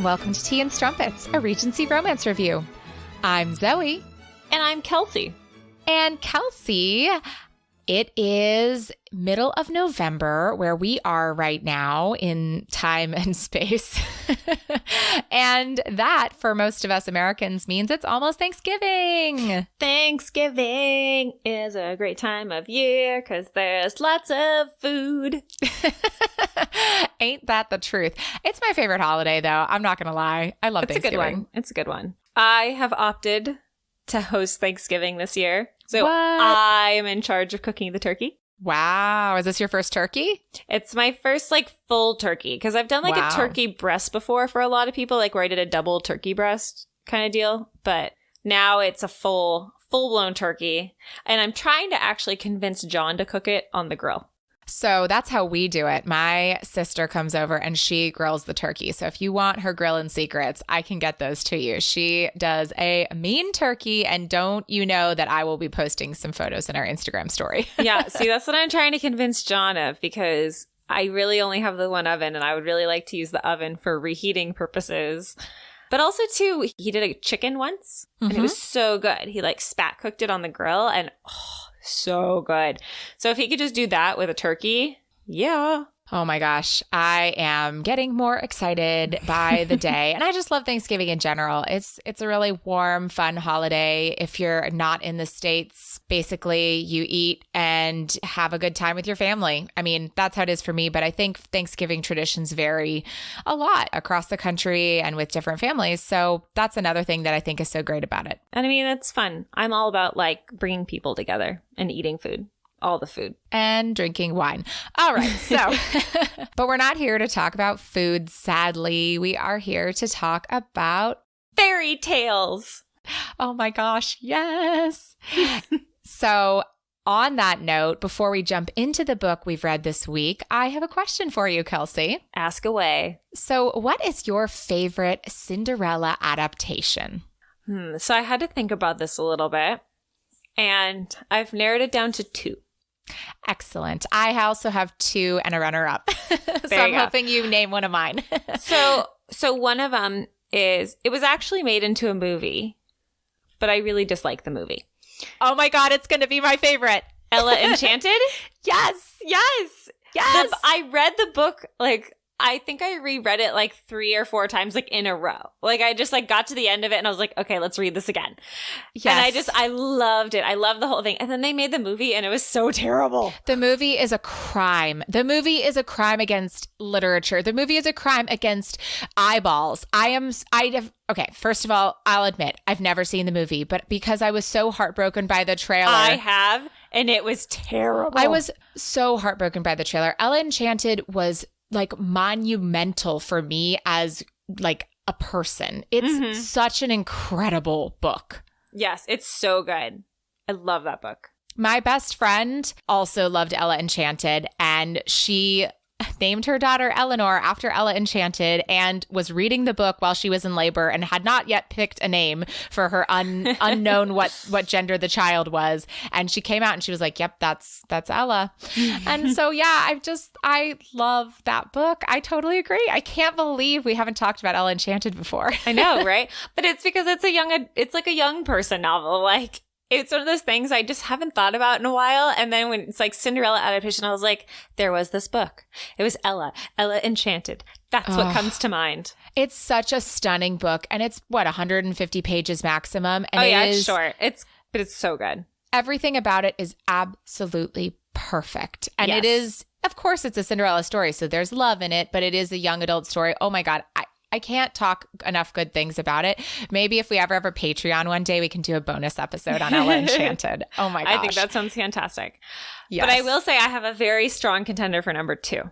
and welcome to Tea and Strumpets, a Regency romance review. I'm Zoe. And I'm Kelsey. And Kelsey, it is middle of November where we are right now in time and space. And that, for most of us Americans, means it's almost Thanksgiving. Thanksgiving is a great time of year because there's lots of food. Ain't that the truth? It's my favorite holiday, though. I'm not going to lie. I love Thanksgiving. It's a good one. I have opted to host Thanksgiving this year. So What? I am in charge of cooking the turkey. Wow. Is this your first turkey? It's my first full turkey because I've done a turkey breast before for a lot of people, where I did a double turkey breast kind of deal. But now it's a full-blown turkey. And I'm trying to actually convince John to cook it on the grill. So that's how we do it. My sister comes over and she grills the turkey. So if you want her grilling secrets, I can get those to you. She does a mean turkey, and don't you know that I will be posting some photos in our Instagram story. Yeah, see, that's what I'm trying to convince John of, because I really only have the one oven and I would really like to use the oven for reheating purposes. But also, too, he did a chicken once and it was so good. He spat cooked it on the grill and so good. So if he could just do that with a turkey, yeah. Oh my gosh, I am getting more excited by the day. And I just love Thanksgiving in general. It's a really warm, fun holiday. If you're not in the States, basically you eat and have a good time with your family. I mean, that's how it is for me. But I think Thanksgiving traditions vary a lot across the country and with different families. So that's another thing that I think is so great about it. And I mean, it's fun. I'm all about bringing people together and eating food. All the food. And drinking wine. All right. So, but we're not here to talk about food, sadly. We are here to talk about fairy tales. Oh my gosh. Yes. So on that note, before we jump into the book we've read this week, I have a question for you, Kelsey. Ask away. So what is your favorite Cinderella adaptation? So I had to think about this a little bit, and I've narrowed it down to 2. Excellent. I also have 2 and a runner-up. So I'm hoping you name one of mine. So one of them is, it was actually made into a movie, but I really dislike the movie. Oh my God, it's going to be my favorite. Ella Enchanted? Yes. I read the book, I think I reread it 3 or 4 times in a row. I just got to the end of it and I was like, okay, let's read this again. Yes. And I loved it. I loved the whole thing. And then they made the movie and it was so terrible. The movie is a crime. The movie is a crime against literature. The movie is a crime against eyeballs. Okay, first of all, I'll admit I've never seen the movie, but because I was so heartbroken by the trailer. I have, and it was terrible. I was so heartbroken by the trailer. Ella Enchanted was monumental for me as a person. It's such an incredible book. Yes, it's so good. I love that book. My best friend also loved Ella Enchanted, and she named her daughter Eleanor after Ella Enchanted and was reading the book while she was in labor and had not yet picked a name for her unknown what gender the child was. And she came out and she was like, yep, that's Ella. And so, yeah, I love that book. I totally agree. I can't believe we haven't talked about Ella Enchanted before. I know, right? But it's because it's a young person novel. It's one of those things I just haven't thought about in a while. And then when it's Cinderella adaptation, I was like, there was this book. It was Ella Enchanted. That's what comes to mind. It's such a stunning book. And it's 150 pages maximum. And it's short. But it's so good. Everything about it is absolutely perfect. And yes. It is, of course, it's a Cinderella story. So there's love in it, but it is a young adult story. Oh my God. I can't talk enough good things about it. Maybe if we ever have a Patreon one day, we can do a bonus episode on Ella Enchanted. Oh my gosh. I think that sounds fantastic. Yes. But I will say I have a very strong contender for number 2.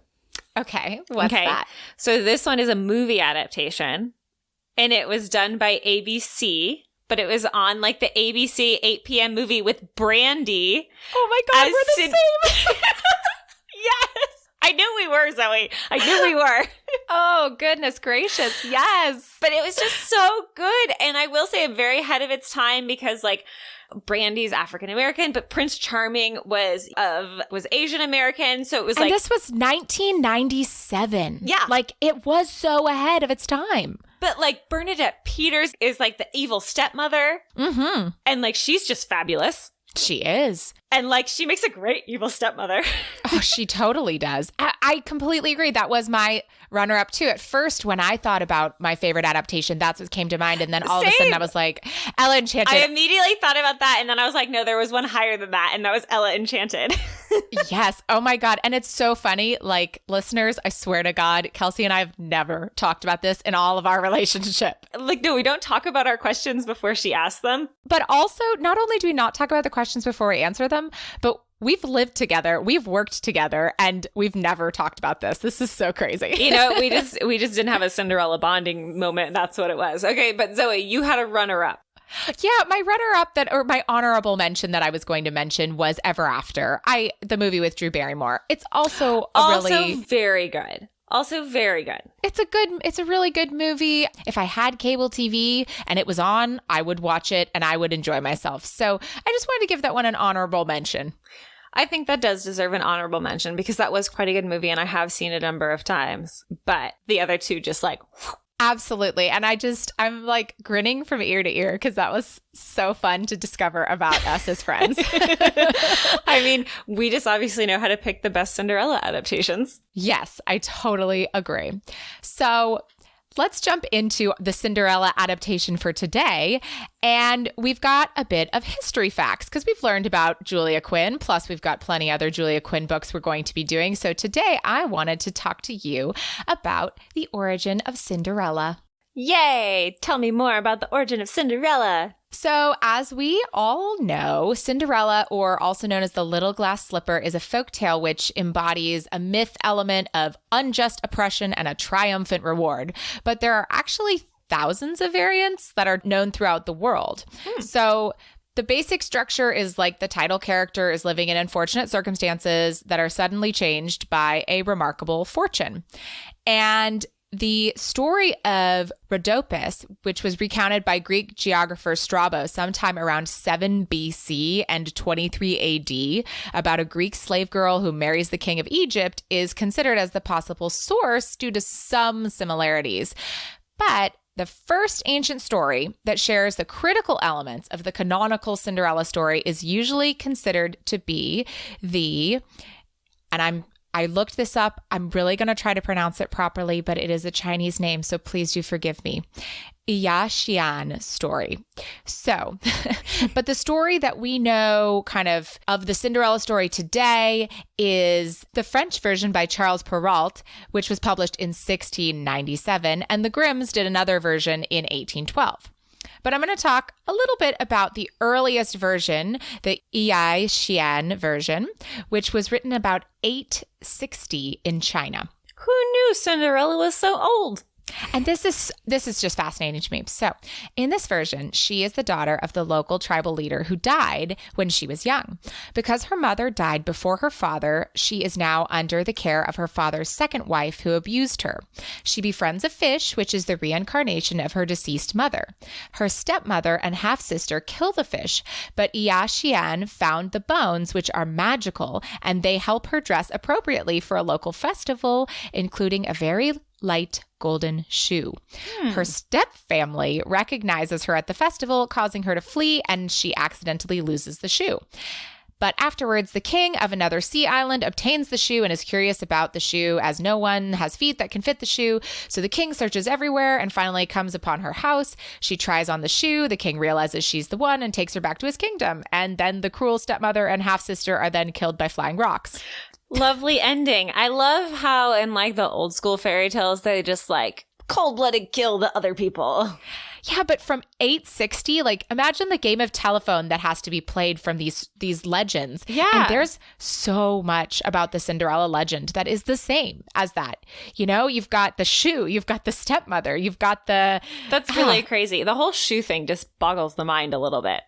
Okay. What's that? So this one is a movie adaptation, and it was done by ABC, but it was on the ABC 8 p.m. movie with Brandy. Oh my God, we're the same. Yes. I knew we were, Zoe. I knew we were. Oh, goodness gracious. Yes. But it was just so good. And I will say very ahead of its time because Brandy's African American, but Prince Charming was Asian American. So it was and this was 1997. Yeah. Like, it was so ahead of its time. But like Bernadette Peters is like the evil stepmother. Mm-hmm. And like, she's just fabulous. She is. And like, she makes a great evil stepmother. Oh, she totally does. I completely agree. That was my runner-up too. At first, when I thought about my favorite adaptation, that's what came to mind. And then all of a sudden I was like, Ella Enchanted. I immediately thought about that. And then I was like, no, there was one higher than that. And that was Ella Enchanted. Yes. Oh my God. And it's so funny. Like, listeners, I swear to God, Kelsey and I have never talked about this in all of our relationship. Like, no, we don't talk about our questions before she asks them. But also, not only do we not talk about the questions before we answer them, but we've lived together, we've worked together, and we've never talked about this. This is so crazy. You know, we just didn't have a Cinderella bonding moment. That's what it was. Okay, but Zoe, you had a runner-up. Yeah, my runner-up or my honorable mention that I was going to mention was Ever After. The movie with Drew Barrymore. It's also very good. Also very good. It's a really good movie. If I had cable TV and it was on, I would watch it and I would enjoy myself. So I just wanted to give that one an honorable mention. I think that does deserve an honorable mention because that was quite a good movie and I have seen it a number of times. But the other two just like... Absolutely. And I'm like grinning from ear to ear because that was so fun to discover about us as friends. I mean, we just obviously know how to pick the best Cinderella adaptations. Yes, I totally agree. So let's jump into the Cinderella adaptation for today. And we've got a bit of history facts because we've learned about Julia Quinn. Plus, we've got plenty other Julia Quinn books we're going to be doing. So today I wanted to talk to you about the origin of Cinderella. Yay! Tell me more about the origin of Cinderella. So, as we all know, Cinderella, or also known as the Little Glass Slipper, is a folktale which embodies a myth element of unjust oppression and a triumphant reward. But there are actually thousands of variants that are known throughout the world. So, the basic structure is like the title character is living in unfortunate circumstances that are suddenly changed by a remarkable fortune. And the story of Rhodopis, which was recounted by Greek geographer Strabo sometime around 7 BC and 23 AD, about a Greek slave girl who marries the king of Egypt, is considered as the possible source due to some similarities. But the first ancient story that shares the critical elements of the canonical Cinderella story is usually considered to be I looked this up. I'm really going to try to pronounce it properly, but it is a Chinese name, so please do forgive me. Xian story. So, but the story that we know kind of the Cinderella story today is the French version by Charles Perrault, which was published in 1697, and the Grimms did another version in 1812. But I'm going to talk a little bit about the earliest version, the Yi Xian version, which was written about 860 in China. Who knew Cinderella was so old? And this is just fascinating to me. So in this version, she is the daughter of the local tribal leader who died when she was young. Because her mother died before her father, she is now under the care of her father's second wife who abused her. She befriends a fish, which is the reincarnation of her deceased mother. Her stepmother and half-sister kill the fish, but Yi Xian found the bones, which are magical, and they help her dress appropriately for a local festival, including a very light golden shoe. Her stepfamily recognizes her at the festival, causing her to flee, and she accidentally loses the shoe. But afterwards, the king of another sea island obtains the shoe and is curious about the shoe, as no one has feet that can fit the shoe. So the king searches everywhere and finally comes upon her house. She tries on the shoe. The king realizes she's the one and takes her back to his kingdom. And then the cruel stepmother and half-sister are then killed by flying rocks. Lovely ending. I love how in like the old school fairy tales, they just like cold-blooded kill the other people. Yeah, but from 860, like imagine the game of telephone that has to be played from these legends. Yeah. And there's so much about the Cinderella legend that is the same as that. You know, you've got the shoe, you've got the stepmother, you've got the... That's really crazy. The whole shoe thing just boggles the mind a little bit.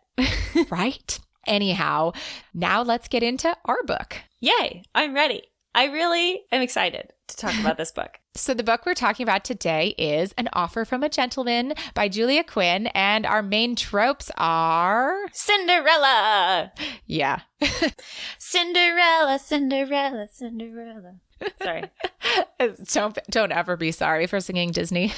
Right? Anyhow, now let's get into our book. Yay, I'm ready. I really am excited to talk about this book. So the book we're talking about today is An Offer from a Gentleman by Julia Quinn, and our main tropes are... Cinderella! Yeah. Cinderella, Cinderella, Cinderella. Sorry. Don't ever be sorry for singing Disney.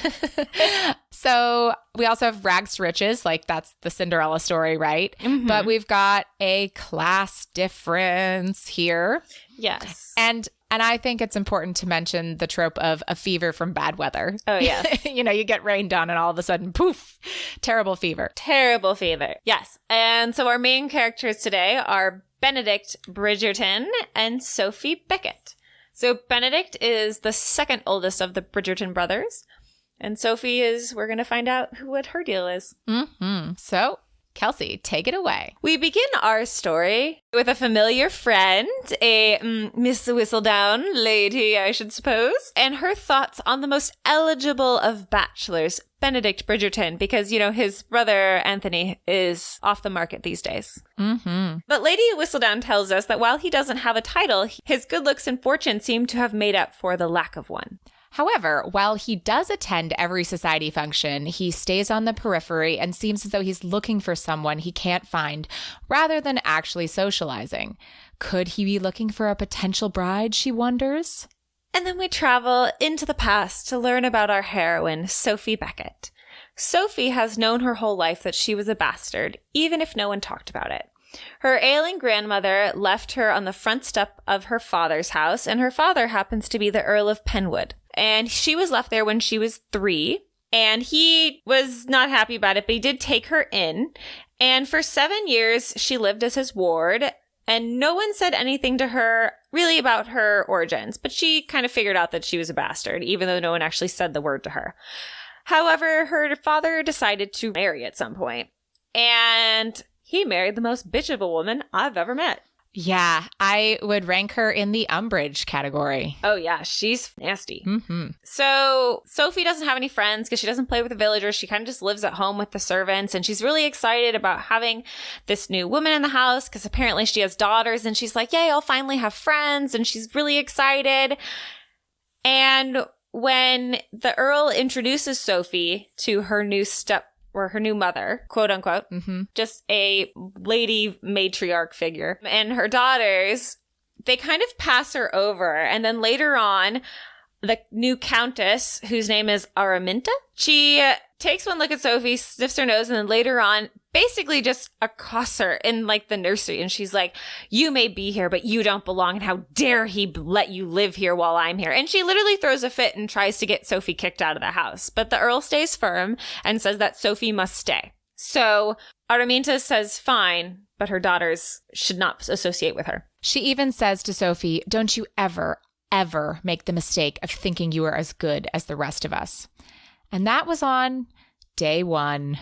So we also have rags to riches, like that's the Cinderella story, right? Mm-hmm. But we've got a class difference here. Yes. And I think it's important to mention the trope of a fever from bad weather. Oh, yes. You get rained on and all of a sudden, poof, terrible fever. Terrible fever. Yes. And so our main characters today are Benedict Bridgerton and Sophie Beckett. So Benedict is the second oldest of the Bridgerton brothers. And Sophie we're going to find out what her deal is. Mm-hmm. So, Kelsey, take it away. We begin our story with a familiar friend, a Miss Whistledown lady, I should suppose, and her thoughts on the most eligible of bachelors, Benedict Bridgerton, because, his brother Anthony is off the market these days. Mm-hmm. But Lady Whistledown tells us that while he doesn't have a title, his good looks and fortune seem to have made up for the lack of one. However, while he does attend every society function, he stays on the periphery and seems as though he's looking for someone he can't find rather than actually socializing. Could he be looking for a potential bride, she wonders? And then we travel into the past to learn about our heroine, Sophie Beckett. Sophie has known her whole life that she was a bastard, even if no one talked about it. Her ailing grandmother left her on the front step of her father's house, and her father happens to be the Earl of Penwood. And she was left there when she was 3, and he was not happy about it, but he did take her in. And for 7 years, she lived as his ward, and no one said anything to her really about her origins, but she kind of figured out that she was a bastard, even though no one actually said the word to her. However, her father decided to marry at some point, and he married the most bitch of a woman I've ever met. Yeah, I would rank her in the umbrage category. Oh, yeah, she's nasty. Mm-hmm. So Sophie doesn't have any friends because she doesn't play with the villagers. She kind of just lives at home with the servants, and she's really excited about having this new woman in the house because apparently she has daughters, and she's like, yay, I'll finally have friends, and she's really excited. And when the Earl introduces Sophie to her new her new mother, quote unquote, just a lady matriarch figure, and her daughters, they kind of pass her over. And then later on, the new countess, whose name is Araminta, she takes one look at Sophie, sniffs her nose, and then later on basically just accosts her in the nursery. And she's like, you may be here, but you don't belong. And how dare he let you live here while I'm here? And she literally throws a fit and tries to get Sophie kicked out of the house. But the Earl stays firm and says that Sophie must stay. So Araminta says fine, but her daughters should not associate with her. She even says to Sophie, don't you ever make the mistake of thinking you are as good as the rest of us. And that was on day 1.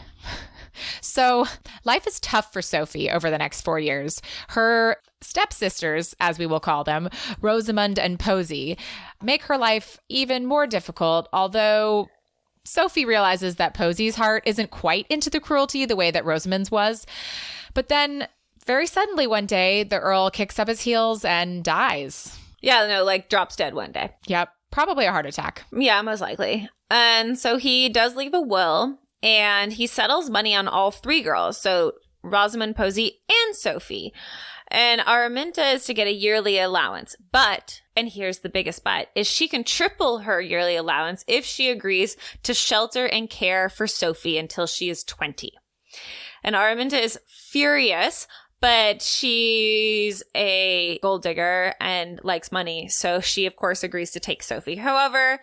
So life is tough for Sophie over the next 4 years. Her stepsisters, as we will call them, Rosamund and Posy, make her life even more difficult, although Sophie realizes that Posy's heart isn't quite into the cruelty the way that Rosamund's was. But then very suddenly one day, the Earl kicks up his heels and dies. Yeah, no, drops dead one day. Yep, probably a heart attack. Yeah, most likely. And so he does leave a will, and he settles money on all 3 girls, so Rosamund, Posy, and Sophie. And Araminta is to get a yearly allowance. But, and here's the biggest but, is she can triple her yearly allowance if she agrees to shelter and care for Sophie until she is 20. And Araminta is furious, but she's a gold digger and likes money, so she, of course, agrees to take Sophie. However,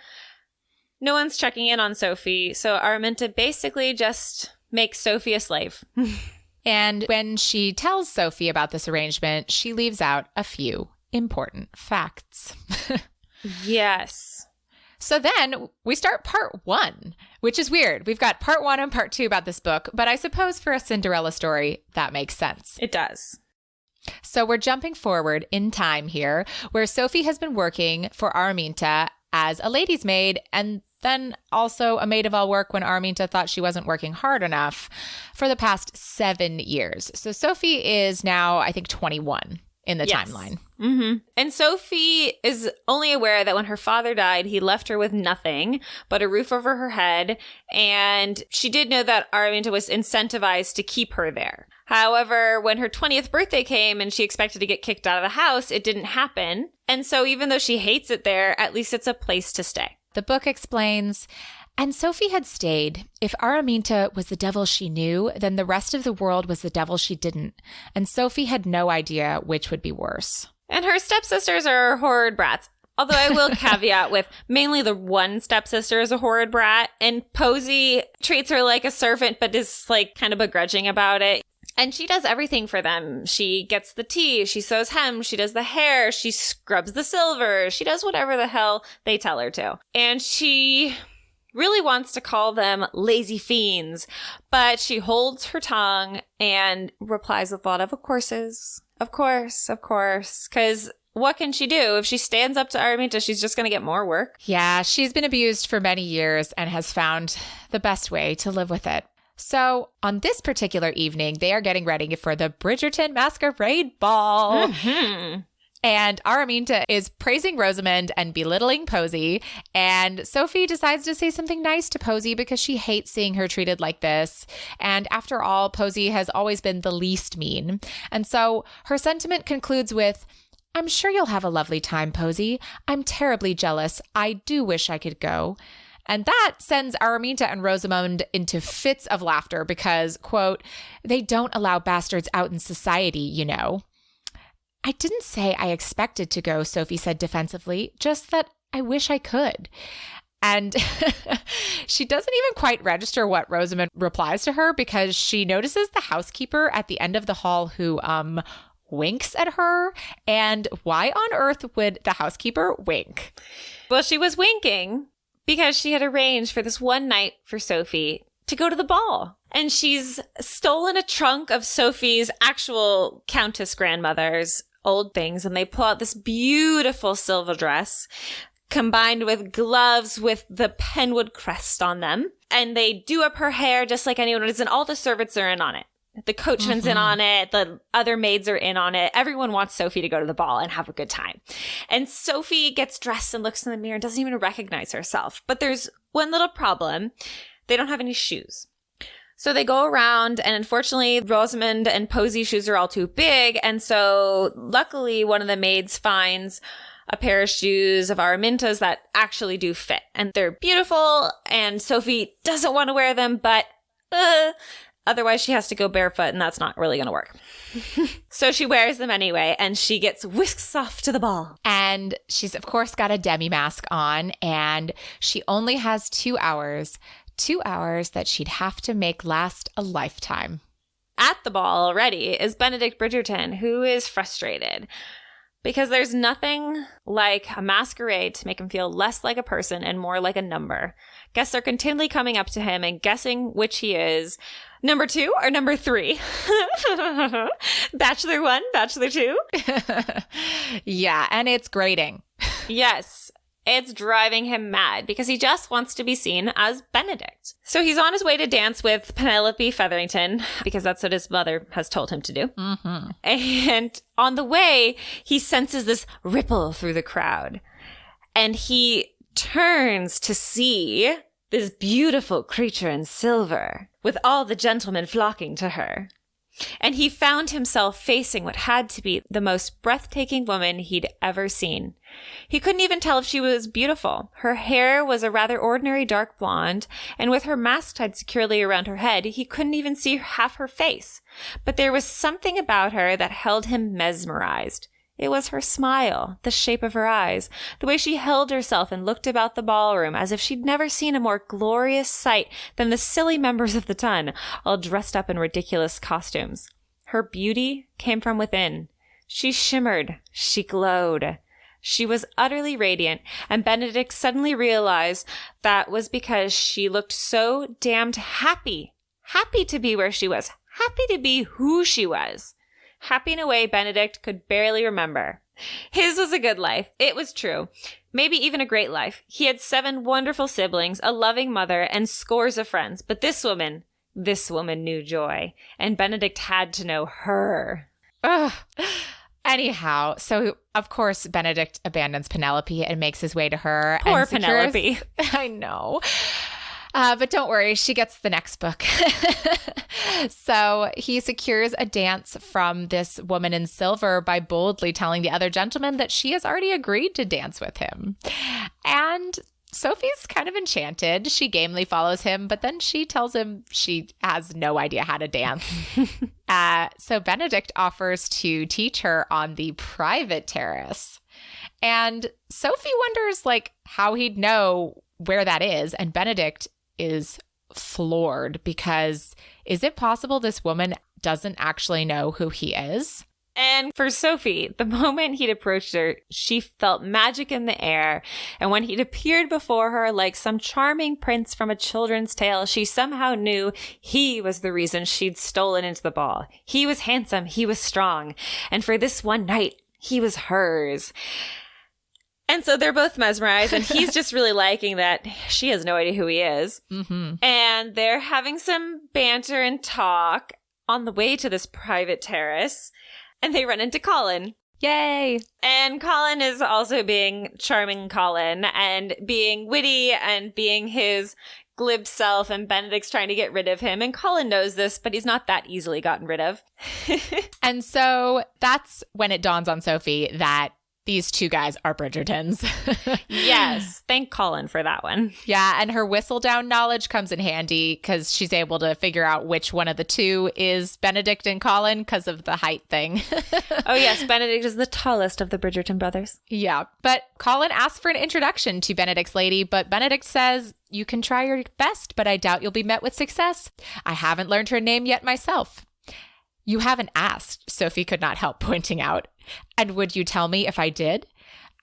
no one's checking in on Sophie, so Araminta basically just makes Sophie a slave. And when she tells Sophie about this arrangement, she leaves out a few important facts. Yes. So then we start part 1, which is weird. We've got part 1 and part 2 about this book, but I suppose for a Cinderella story, that makes sense. It does. So we're jumping forward in time here, where Sophie has been working for Araminta as a lady's maid, and then also a maid of all work when Araminta thought she wasn't working hard enough, for the past 7 years. So Sophie is now, I think, 21 in the timeline. Mm-hmm. And Sophie is only aware that when her father died, he left her with nothing but a roof over her head. And she did know that Araminta was incentivized to keep her there. However, when her 20th birthday came and she expected to get kicked out of the house, it didn't happen. And so even though she hates it there, at least it's a place to stay. The book explains, and Sophie had stayed. If Araminta was the devil she knew, then the rest of the world was the devil she didn't. And Sophie had no idea which would be worse. And her stepsisters are horrid brats. Although I will caveat with mainly the one stepsister is a horrid brat. And Posey treats her like a servant, but is like kind of begrudging about it. And she does everything for them. She gets the tea, she sews hem, she does the hair, she scrubs the silver, she does whatever the hell they tell her to. And she really wants to call them lazy fiends, but she holds her tongue and replies with a lot of courses. Of course, because what can she do? If she stands up to Araminta, she's just going to get more work. Yeah, she's been abused for many years and has found the best way to live with it. So on this particular evening, they are getting ready for the Bridgerton Masquerade Ball. Mm-hmm. And Araminta is praising Rosamond and belittling Posey. And Sophie decides to say something nice to Posey because she hates seeing her treated like this. And after all, Posey has always been the least mean. And so her sentiment concludes with, I'm sure you'll have a lovely time, Posey. I'm terribly jealous. I do wish I could go. And that sends Araminta and Rosamond into fits of laughter because, quote, they don't allow bastards out in society, you know. I didn't say I expected to go, Sophie said defensively, just that I wish I could. And she doesn't even quite register what Rosamond replies to her because she notices the housekeeper at the end of the hall who, winks at her. And why on earth would the housekeeper wink? Well, she was winking because she had arranged for this one night for Sophie to go to the ball. And she's stolen a trunk of Sophie's actual countess grandmother's old things. And they pull out this beautiful silver dress combined with gloves with the Penwood crest on them. And they do up her hair just like anyone is. And all the servants are in on it. The coachman's in on it. The other maids are in on it. Everyone wants Sophie to go to the ball and have a good time. And Sophie gets dressed and looks in the mirror and doesn't even recognize herself. But there's one little problem. They don't have any shoes. So they go around, and unfortunately, Rosamond and Posey's shoes are all too big. And so luckily, one of the maids finds a pair of shoes of Araminta's that actually do fit. And they're beautiful, and Sophie doesn't want to wear them, but otherwise she has to go barefoot, and that's not really going to work. So she wears them anyway, and she gets whisked off to the ball. And she's, of course, got a demi-mask on, and she only has 2 hours. 2 hours that she'd have to make last a lifetime. At the ball already is Benedict Bridgerton, who is frustrated. Because there's nothing like a masquerade to make him feel less like a person and more like a number. Guests are continually coming up to him and guessing which he is. Number 2 or number 3? Bachelor 1, Bachelor 2? Yeah, and it's grating. Yes. It's driving him mad because he just wants to be seen as Benedict. So he's on his way to dance with Penelope Featherington because that's what his mother has told him to do. Mm-hmm. And on the way, he senses this ripple through the crowd. And he turns to see this beautiful creature in silver with all the gentlemen flocking to her. And he found himself facing what had to be the most breathtaking woman he'd ever seen. He couldn't even tell if she was beautiful. Her hair was a rather ordinary dark blonde, and with her mask tied securely around her head, he couldn't even see half her face. But there was something about her that held him mesmerized. It was her smile, the shape of her eyes, the way she held herself and looked about the ballroom as if she'd never seen a more glorious sight than the silly members of the ton, all dressed up in ridiculous costumes. Her beauty came from within. She shimmered. She glowed. She was utterly radiant, and Benedict suddenly realized that was because she looked so damned happy. Happy to be where she was. Happy to be who she was. Happy in a way Benedict could barely remember. His was a good life. It was true. Maybe even a great life. He had 7 wonderful siblings, a loving mother, and scores of friends. But this woman knew joy. And Benedict had to know her. Ugh. Anyhow, so of course, Benedict abandons Penelope and makes his way to her. Poor and Penelope. I know. But don't worry, she gets the next book. So he secures a dance from this woman in silver by boldly telling the other gentleman that she has already agreed to dance with him. And Sophie's kind of enchanted. She gamely follows him, but then she tells him she has no idea how to dance. So Benedict offers to teach her on the private terrace. And Sophie wonders, like, how he'd know where that is. And Benedict is floored because is it possible this woman doesn't actually know who he is? And for Sophie, the moment he'd approached her, she felt magic in the air. And when he'd appeared before her like some charming prince from a children's tale, she somehow knew he was the reason she'd stolen into the ball. He was handsome, he was strong, and for this one night, he was hers. And so they're both mesmerized, and he's just really liking that she has no idea who he is. Mm-hmm. And they're having some banter and talk on the way to this private terrace. And they run into Colin. Yay! And Colin is also being charming Colin and being witty and being his glib self, and Benedict's trying to get rid of him. And Colin knows this, but he's not that easily gotten rid of. And so that's when it dawns on Sophie that these two guys are Bridgertons. Yes. Thank Colin for that one. Yeah. And her whistle down knowledge comes in handy because she's able to figure out which one of the two is Benedict and Colin because of the height thing. Oh, yes. Benedict is the tallest of the Bridgerton brothers. Yeah. But Colin asks for an introduction to Benedict's lady, but Benedict says, you can try your best, but I doubt you'll be met with success. I haven't learned her name yet myself. You haven't asked, Sophie could not help pointing out. And would you tell me if I did?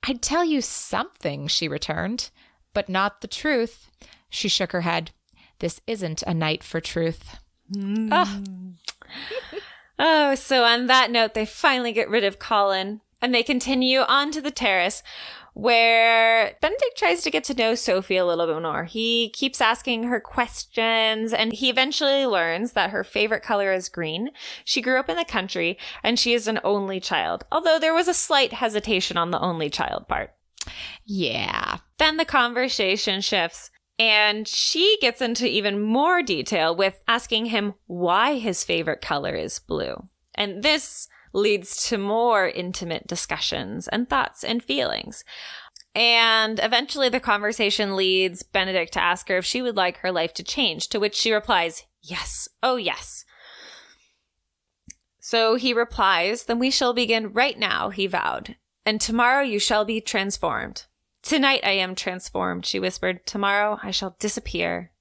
I'd tell you something, she returned, but not the truth. She shook her head. This isn't a night for truth. Oh, so on that note, they finally get rid of Colin, and they continue on to the terrace, where Benedict tries to get to know Sophie a little bit more. He keeps asking her questions, and he eventually learns that her favorite color is green. She grew up in the country, and she is an only child, although there was a slight hesitation on the only child part. Yeah. Then the conversation shifts, and she gets into even more detail with asking him why his favorite color is blue. And this leads to more intimate discussions and thoughts and feelings. And eventually the conversation leads Benedict to ask her if she would like her life to change, to which she replies, yes, oh yes. So he replies, then we shall begin right now, he vowed, and tomorrow you shall be transformed. Tonight I am transformed, she whispered. Tomorrow I shall disappear.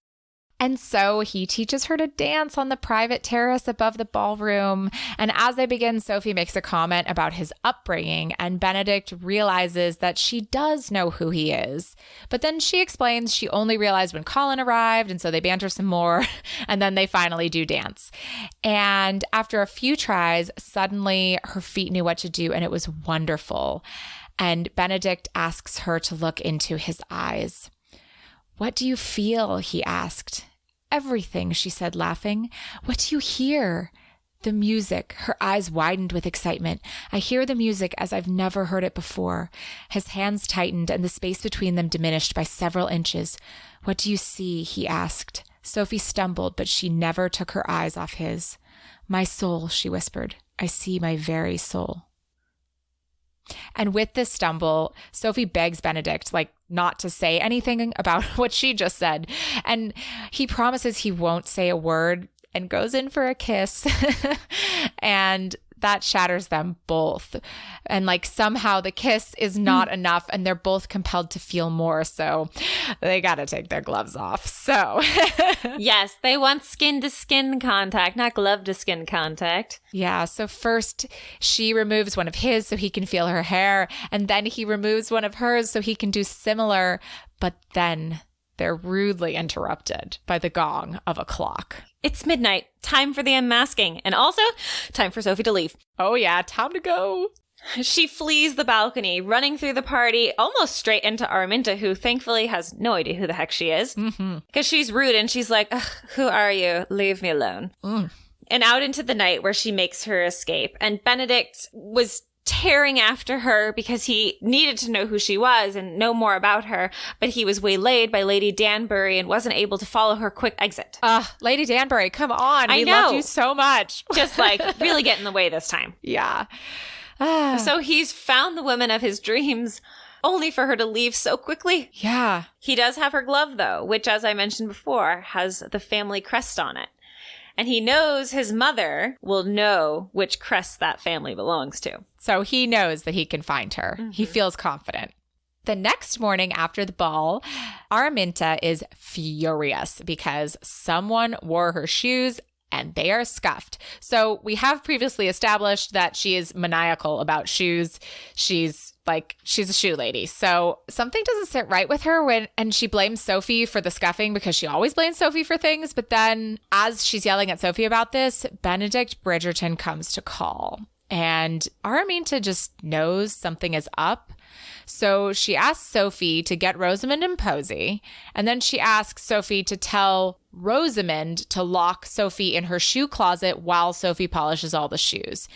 And so he teaches her to dance on the private terrace above the ballroom. And as they begin, Sophie makes a comment about his upbringing, and Benedict realizes that she does know who he is. But then she explains she only realized when Colin arrived, and so they banter some more, and then they finally do dance. And after a few tries, suddenly her feet knew what to do, and it was wonderful. And Benedict asks her to look into his eyes. What do you feel? He asked. Everything, she said, laughing. What do you hear? The music. Her eyes widened with excitement. I hear the music as I've never heard it before. His hands tightened and the space between them diminished by several inches. What do you see? He asked. Sophie stumbled, but she never took her eyes off his. My soul, she whispered. I see my very soul. And with this stumble, Sophie begs Benedict, not to say anything about what she just said. And he promises he won't say a word and goes in for a kiss. And that shatters them both. And somehow the kiss is not enough, and they're both compelled to feel more. So they got to take their gloves off. So yes, they want skin to skin contact, not glove to skin contact. Yeah. So first she removes one of his so he can feel her hair, and then he removes one of hers so he can do similar. But then they're rudely interrupted by the gong of a clock. It's midnight. Time for the unmasking. And also, time for Sophie to leave. Oh, yeah. Time to go. She flees the balcony, running through the party, almost straight into Araminta, who thankfully has no idea who the heck she is. Because she's rude and she's like, who are you? Leave me alone. And out into the night where she makes her escape. And Benedict was tearing after her because he needed to know who she was and know more about her, but he was waylaid by Lady Danbury and wasn't able to follow her quick exit. Lady Danbury, come on. I We know. loved you so much. Just like really get in the way this time. Yeah. So he's found the woman of his dreams only for her to leave so quickly. Yeah. He does have her glove, though, which, as I mentioned before, has the family crest on it. And he knows his mother will know which crest that family belongs to. So he knows that he can find her. Mm-hmm. He feels confident. The next morning after the ball, Araminta is furious because someone wore her shoes and they are scuffed. So we have previously established that she is maniacal about shoes. She's a shoe lady. So something doesn't sit right with her and she blames Sophie for the scuffing because she always blames Sophie for things. But then as she's yelling at Sophie about this, Benedict Bridgerton comes to call. And Araminta just knows something is up. So she asks Sophie to get Rosamond and Posy, and then she asks Sophie to tell Rosamond to lock Sophie in her shoe closet while Sophie polishes all the shoes.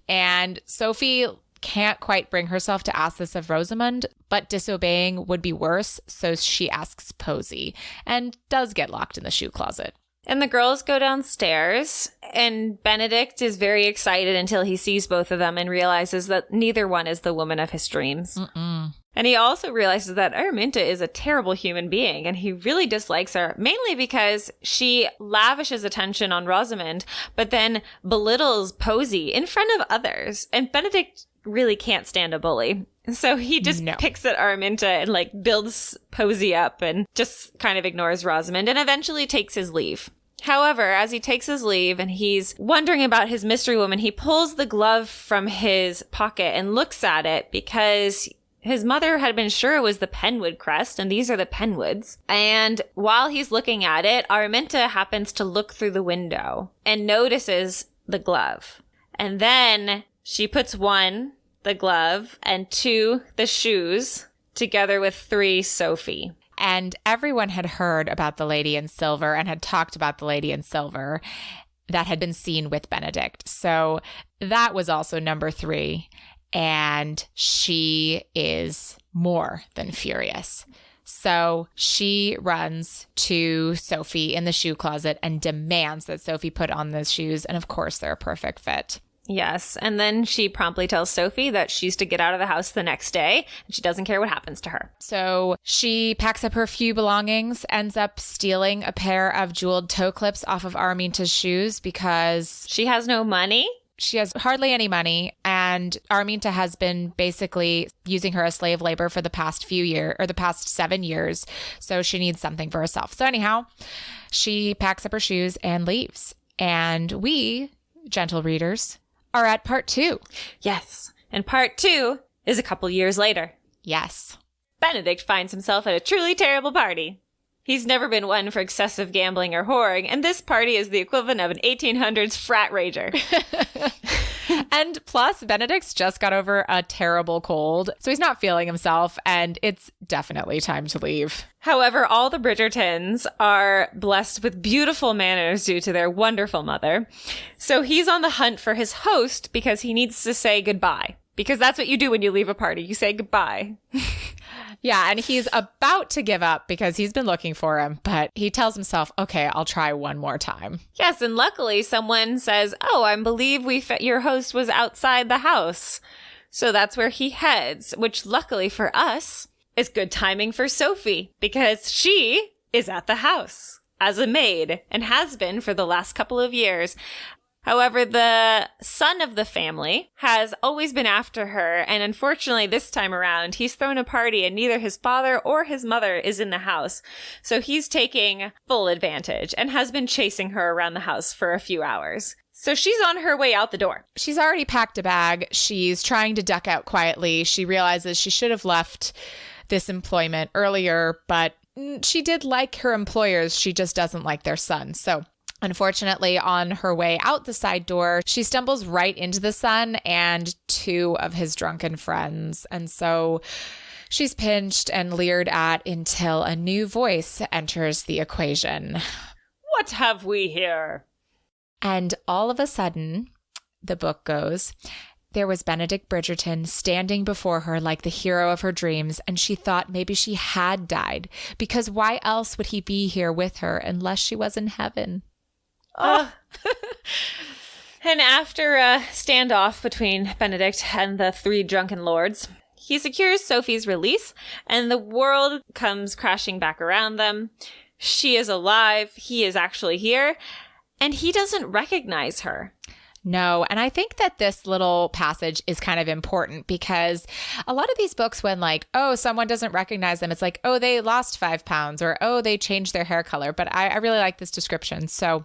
And Sophie can't quite bring herself to ask this of Rosamond, but disobeying would be worse, so she asks Posy and does get locked in the shoe closet. And the girls go downstairs, and Benedict is very excited until he sees both of them and realizes that neither one is the woman of his dreams. Mm-mm. And he also realizes that Araminta is a terrible human being, and he really dislikes her, mainly because she lavishes attention on Rosamond, but then belittles Posy in front of others. And Benedict really can't stand a bully. So he just picks at Araminta and builds Posy up and just kind of ignores Rosamond and eventually takes his leave. However, as he takes his leave and he's wondering about his mystery woman, he pulls the glove from his pocket and looks at it because his mother had been sure it was the Penwood crest, and these are the Penwoods. And while he's looking at it, Araminta happens to look through the window and notices the glove. And then she puts 1, the glove, and 2, the shoes, together with 3, Sophie. And everyone had heard about the lady in silver and had talked about the lady in silver that had been seen with Benedict. So that was also number 3. And she is more than furious. So she runs to Sophie in the shoe closet and demands that Sophie put on those shoes. And of course, they're a perfect fit. Yes. And then she promptly tells Sophie that she's to get out of the house the next day, and she doesn't care what happens to her. So she packs up her few belongings, ends up stealing a pair of jeweled toe clips off of Araminta's shoes because she has no money. She has hardly any money, and Araminta has been basically using her as slave labor for the past the past 7 years. So she needs something for herself. So anyhow, she packs up her shoes and leaves. And we, gentle readers, are at part 2. Yes. And part 2 is a couple years later. Yes. Benedict finds himself at a truly terrible party. He's never been one for excessive gambling or whoring, and this party is the equivalent of an 1800s frat rager. And plus, Benedict's just got over a terrible cold, so he's not feeling himself, and it's definitely time to leave. However, all the Bridgertons are blessed with beautiful manners due to their wonderful mother. So he's on the hunt for his host because he needs to say goodbye. Because that's what you do when you leave a party. You say goodbye. Yeah, and he's about to give up because he's been looking for him, but he tells himself, okay, I'll try one more time. Yes, and luckily someone says, oh, I believe your host was outside the house. So that's where he heads, which luckily for us is good timing for Sophie because she is at the house as a maid and has been for the last couple of years. However, the son of the family has always been after her, and unfortunately this time around, he's thrown a party and neither his father or his mother is in the house. So he's taking full advantage and has been chasing her around the house for a few hours. So she's on her way out the door. She's already packed a bag. She's trying to duck out quietly. She realizes she should have left this employment earlier, but she did like her employers. She just doesn't like their son. So unfortunately, on her way out the side door, she stumbles right into the son and 2 of his drunken friends. And so she's pinched and leered at until a new voice enters the equation. What have we here? And all of a sudden, the book goes, there was Benedict Bridgerton standing before her like the hero of her dreams, and she thought maybe she had died, because why else would he be here with her unless she was in heaven? Oh. And after a standoff between Benedict and the three drunken lords, he secures Sophie's release, and the world comes crashing back around them. She is alive. He is actually here, and he doesn't recognize her. No, and I think that this little passage is kind of important, because a lot of these books, when like, oh, someone doesn't recognize them, it's like, oh, they lost 5 pounds, or oh, they changed their hair color. But I really like this description. So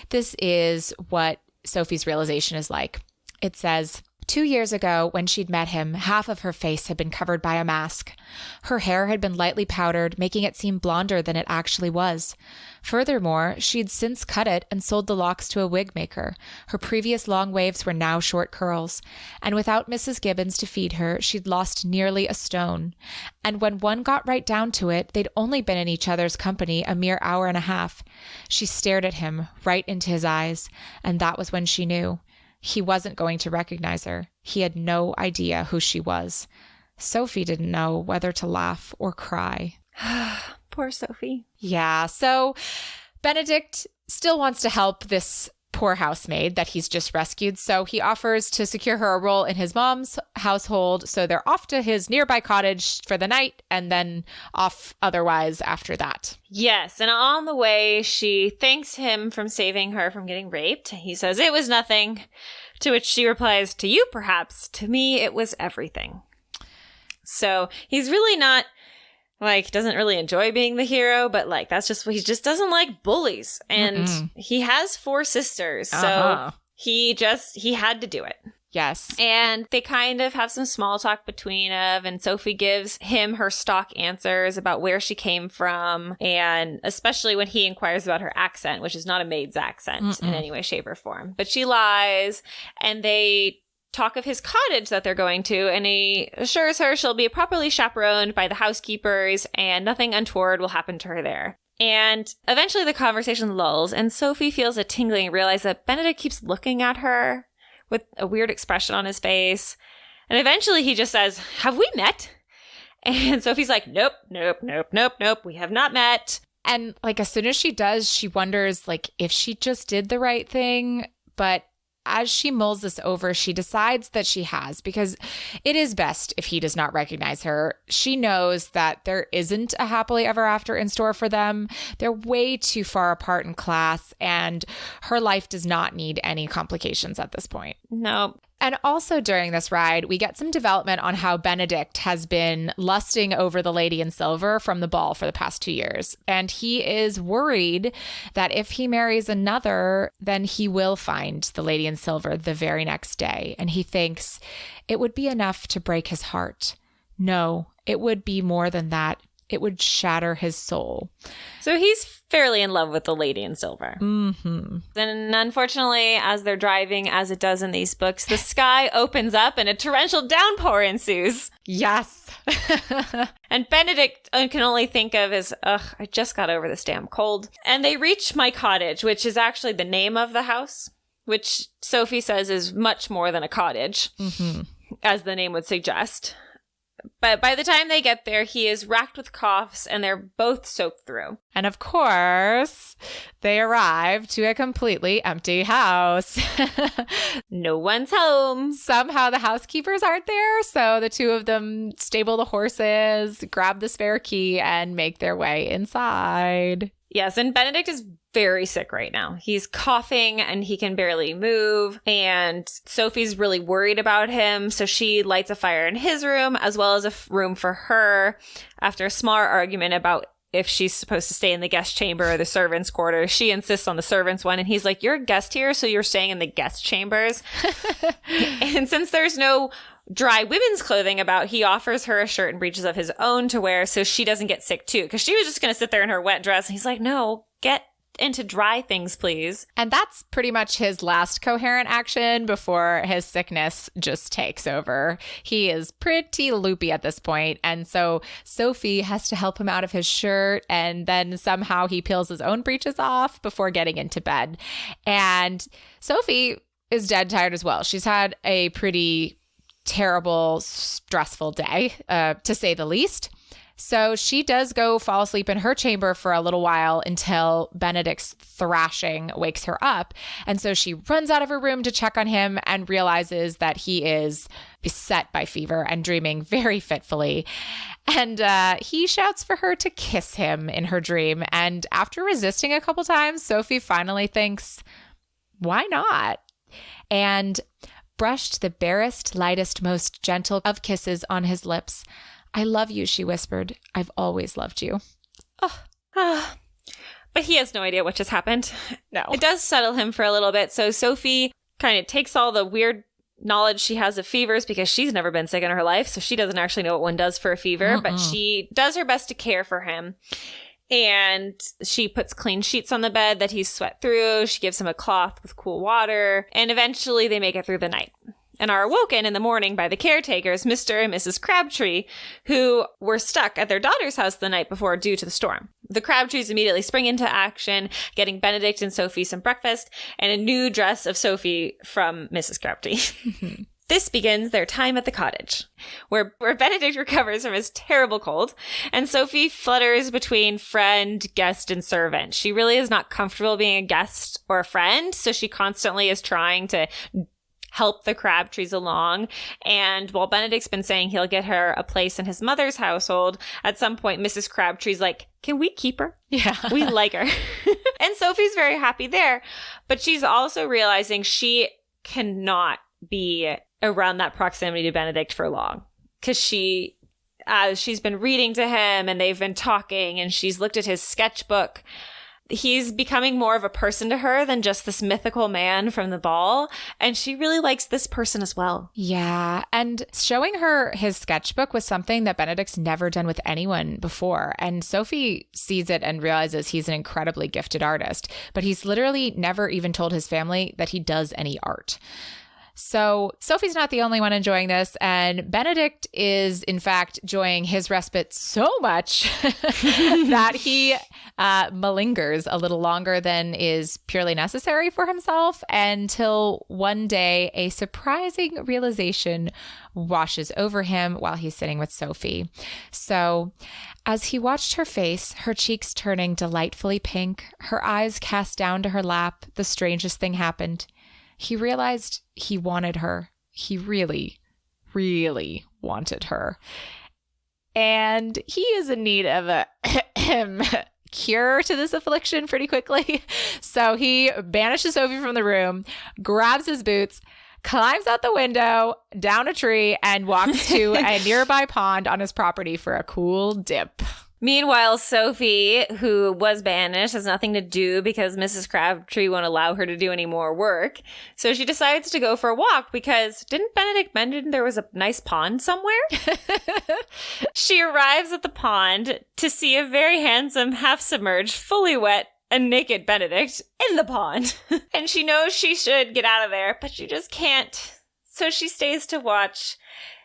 this is what Sophie's realization is like. It says, 2 years ago, when she'd met him, half of her face had been covered by a mask. Her hair had been lightly powdered, making it seem blonder than it actually was. Furthermore, she'd since cut it and sold the locks to a wig maker. Her previous long waves were now short curls. And without Mrs. Gibbons to feed her, she'd lost nearly a stone. And when one got right down to it, they'd only been in each other's company a mere hour and a half. She stared at him, right into his eyes, and that was when she knew. He wasn't going to recognize her. He had no idea who she was. Sophie didn't know whether to laugh or cry. Poor Sophie. Yeah, so Benedict still wants to help this poor housemaid that he's just rescued, so he offers to secure her a role in his mom's household. So they're off to his nearby cottage for the night, and then off otherwise after that. Yes, and on the way, she thanks him for saving her from getting raped. He says it was nothing, to which she replies, to you perhaps, to me it was everything. So he's really not, like, doesn't really enjoy being the hero, but like that's just what he just doesn't like bullies. And he has 4 sisters, so he had to do it. Yes. And they kind of have some small talk between them, and Sophie gives him her stock answers about where she came from, and especially when he inquires about her accent, which is not a maid's accent in any way, shape, or form. But she lies, and they talk of his cottage that they're going to, and he assures her she'll be properly chaperoned by the housekeepers, and nothing untoward will happen to her there. And eventually the conversation lulls, and Sophie feels a tingling and realizes that Benedict keeps looking at her with a weird expression on his face. And eventually he just says, have we met? And Sophie's like, nope, we have not met. And like, as soon as she does, she wonders like if she just did the right thing. But as she mulls this over, she decides that she has, because it is best if he does not recognize her. She knows that there isn't a happily ever after in store for them. They're way too far apart in class, and her life does not need any complications at this point. No. And also during this ride, we get some development on how Benedict has been lusting over the lady in silver from the ball for the past 2 years. And he is worried that if he marries another, then he will find the lady in silver the very next day. And he thinks it would be enough to break his heart. No, it would be more than that. It would shatter his soul. So he's fairly in love with the lady in silver. Mm-hmm. And unfortunately, as they're driving, as it does in these books, the sky opens up and a torrential downpour ensues. Yes. And Benedict can only think of as, I just got over this damn cold. And they reach my cottage, which is actually the name of the house, which Sophie says is much more than a cottage, as the name would suggest. But by the time they get there, he is racked with coughs, and they're both soaked through. And of course, they arrive to a completely empty house. No one's home. Somehow the housekeepers aren't there, so the two of them stable the horses, grab the spare key, and make their way inside. Yes, and Benedict is very sick right now. He's coughing and he can barely move, and Sophie's really worried about him, so she lights a fire in his room as well as a room for her. After a small argument about if she's supposed to stay in the guest chamber or the servants' quarters, she insists on the servants' one, and he's like, you're a guest here, so you're staying in the guest chambers. And since there's no dry women's clothing about, he offers her a shirt and breeches of his own to wear so she doesn't get sick too, because she was just going to sit there in her wet dress, and he's like, no, get into dry things, please. And that's pretty much his last coherent action before his sickness just takes over. He is pretty loopy at this point, and so Sophie has to help him out of his shirt, and then somehow he peels his own breeches off before getting into bed. And Sophie is dead tired as well. She's had a pretty terrible, stressful day, to say the least. So she does go fall asleep in her chamber for a little while until Benedict's thrashing wakes her up. And so she runs out of her room to check on him and realizes that he is beset by fever and dreaming very fitfully. And he shouts for her to kiss him in her dream. And after resisting a couple times, Sophie finally thinks, why not? And brushed the barest, lightest, most gentle of kisses on his lips. I love you, she whispered. I've always loved you. But he has no idea what just happened. No. It does settle him for a little bit. So Sophie kind of takes all the weird knowledge she has of fevers because she's never been sick in her life. So she doesn't actually know what one does for a fever, but she does her best to care for him. And she puts clean sheets on the bed that he's sweat through. She gives him a cloth with cool water. And eventually they make it through the night and are awoken in the morning by the caretakers, Mr. and Mrs. Crabtree, who were stuck at their daughter's house the night before due to the storm. The Crabtrees immediately spring into action, getting Benedict and Sophie some breakfast and a new dress of Sophie from Mrs. Crabtree. This begins their time at the cottage, where Benedict recovers from his terrible cold, and Sophie flutters between friend, guest, and servant. She really is not comfortable being a guest or a friend, so she constantly is trying to help the Crabtrees along. And while Benedict's been saying he'll get her a place in his mother's household, at some point Mrs. Crabtree's like, can we keep her? Yeah. We like her. And Sophie's very happy there, but she's also realizing she cannot be around that proximity to Benedict for long, because she's been reading to him and they've been talking and she's looked at his sketchbook. He's becoming more of a person to her than just this mythical man from the ball. And she really likes this person as well. Yeah. And showing her his sketchbook was something that Benedict's never done with anyone before. And Sophie sees it and realizes he's an incredibly gifted artist, but he's literally never even told his family that he does any art. So Sophie's not the only one enjoying this, and Benedict is, in fact, enjoying his respite so much that he malingers a little longer than is purely necessary for himself until one day a surprising realization washes over him while he's sitting with Sophie. So as he watched her face, her cheeks turning delightfully pink, her eyes cast down to her lap, the strangest thing happened. He realized he wanted her. He really, really wanted her. And he is in need of a cure to this affliction pretty quickly. So he banishes Sophie from the room, grabs his boots, climbs out the window, down a tree, and walks to a nearby pond on his property for a cool dip. Meanwhile, Sophie, who was banished, has nothing to do because Mrs. Crabtree won't allow her to do any more work. So she decides to go for a walk because didn't Benedict mention there was a nice pond somewhere? She arrives at the pond to see a very handsome, half-submerged, fully wet, and naked Benedict in the pond. And she knows she should get out of there, but she just can't. So she stays to watch.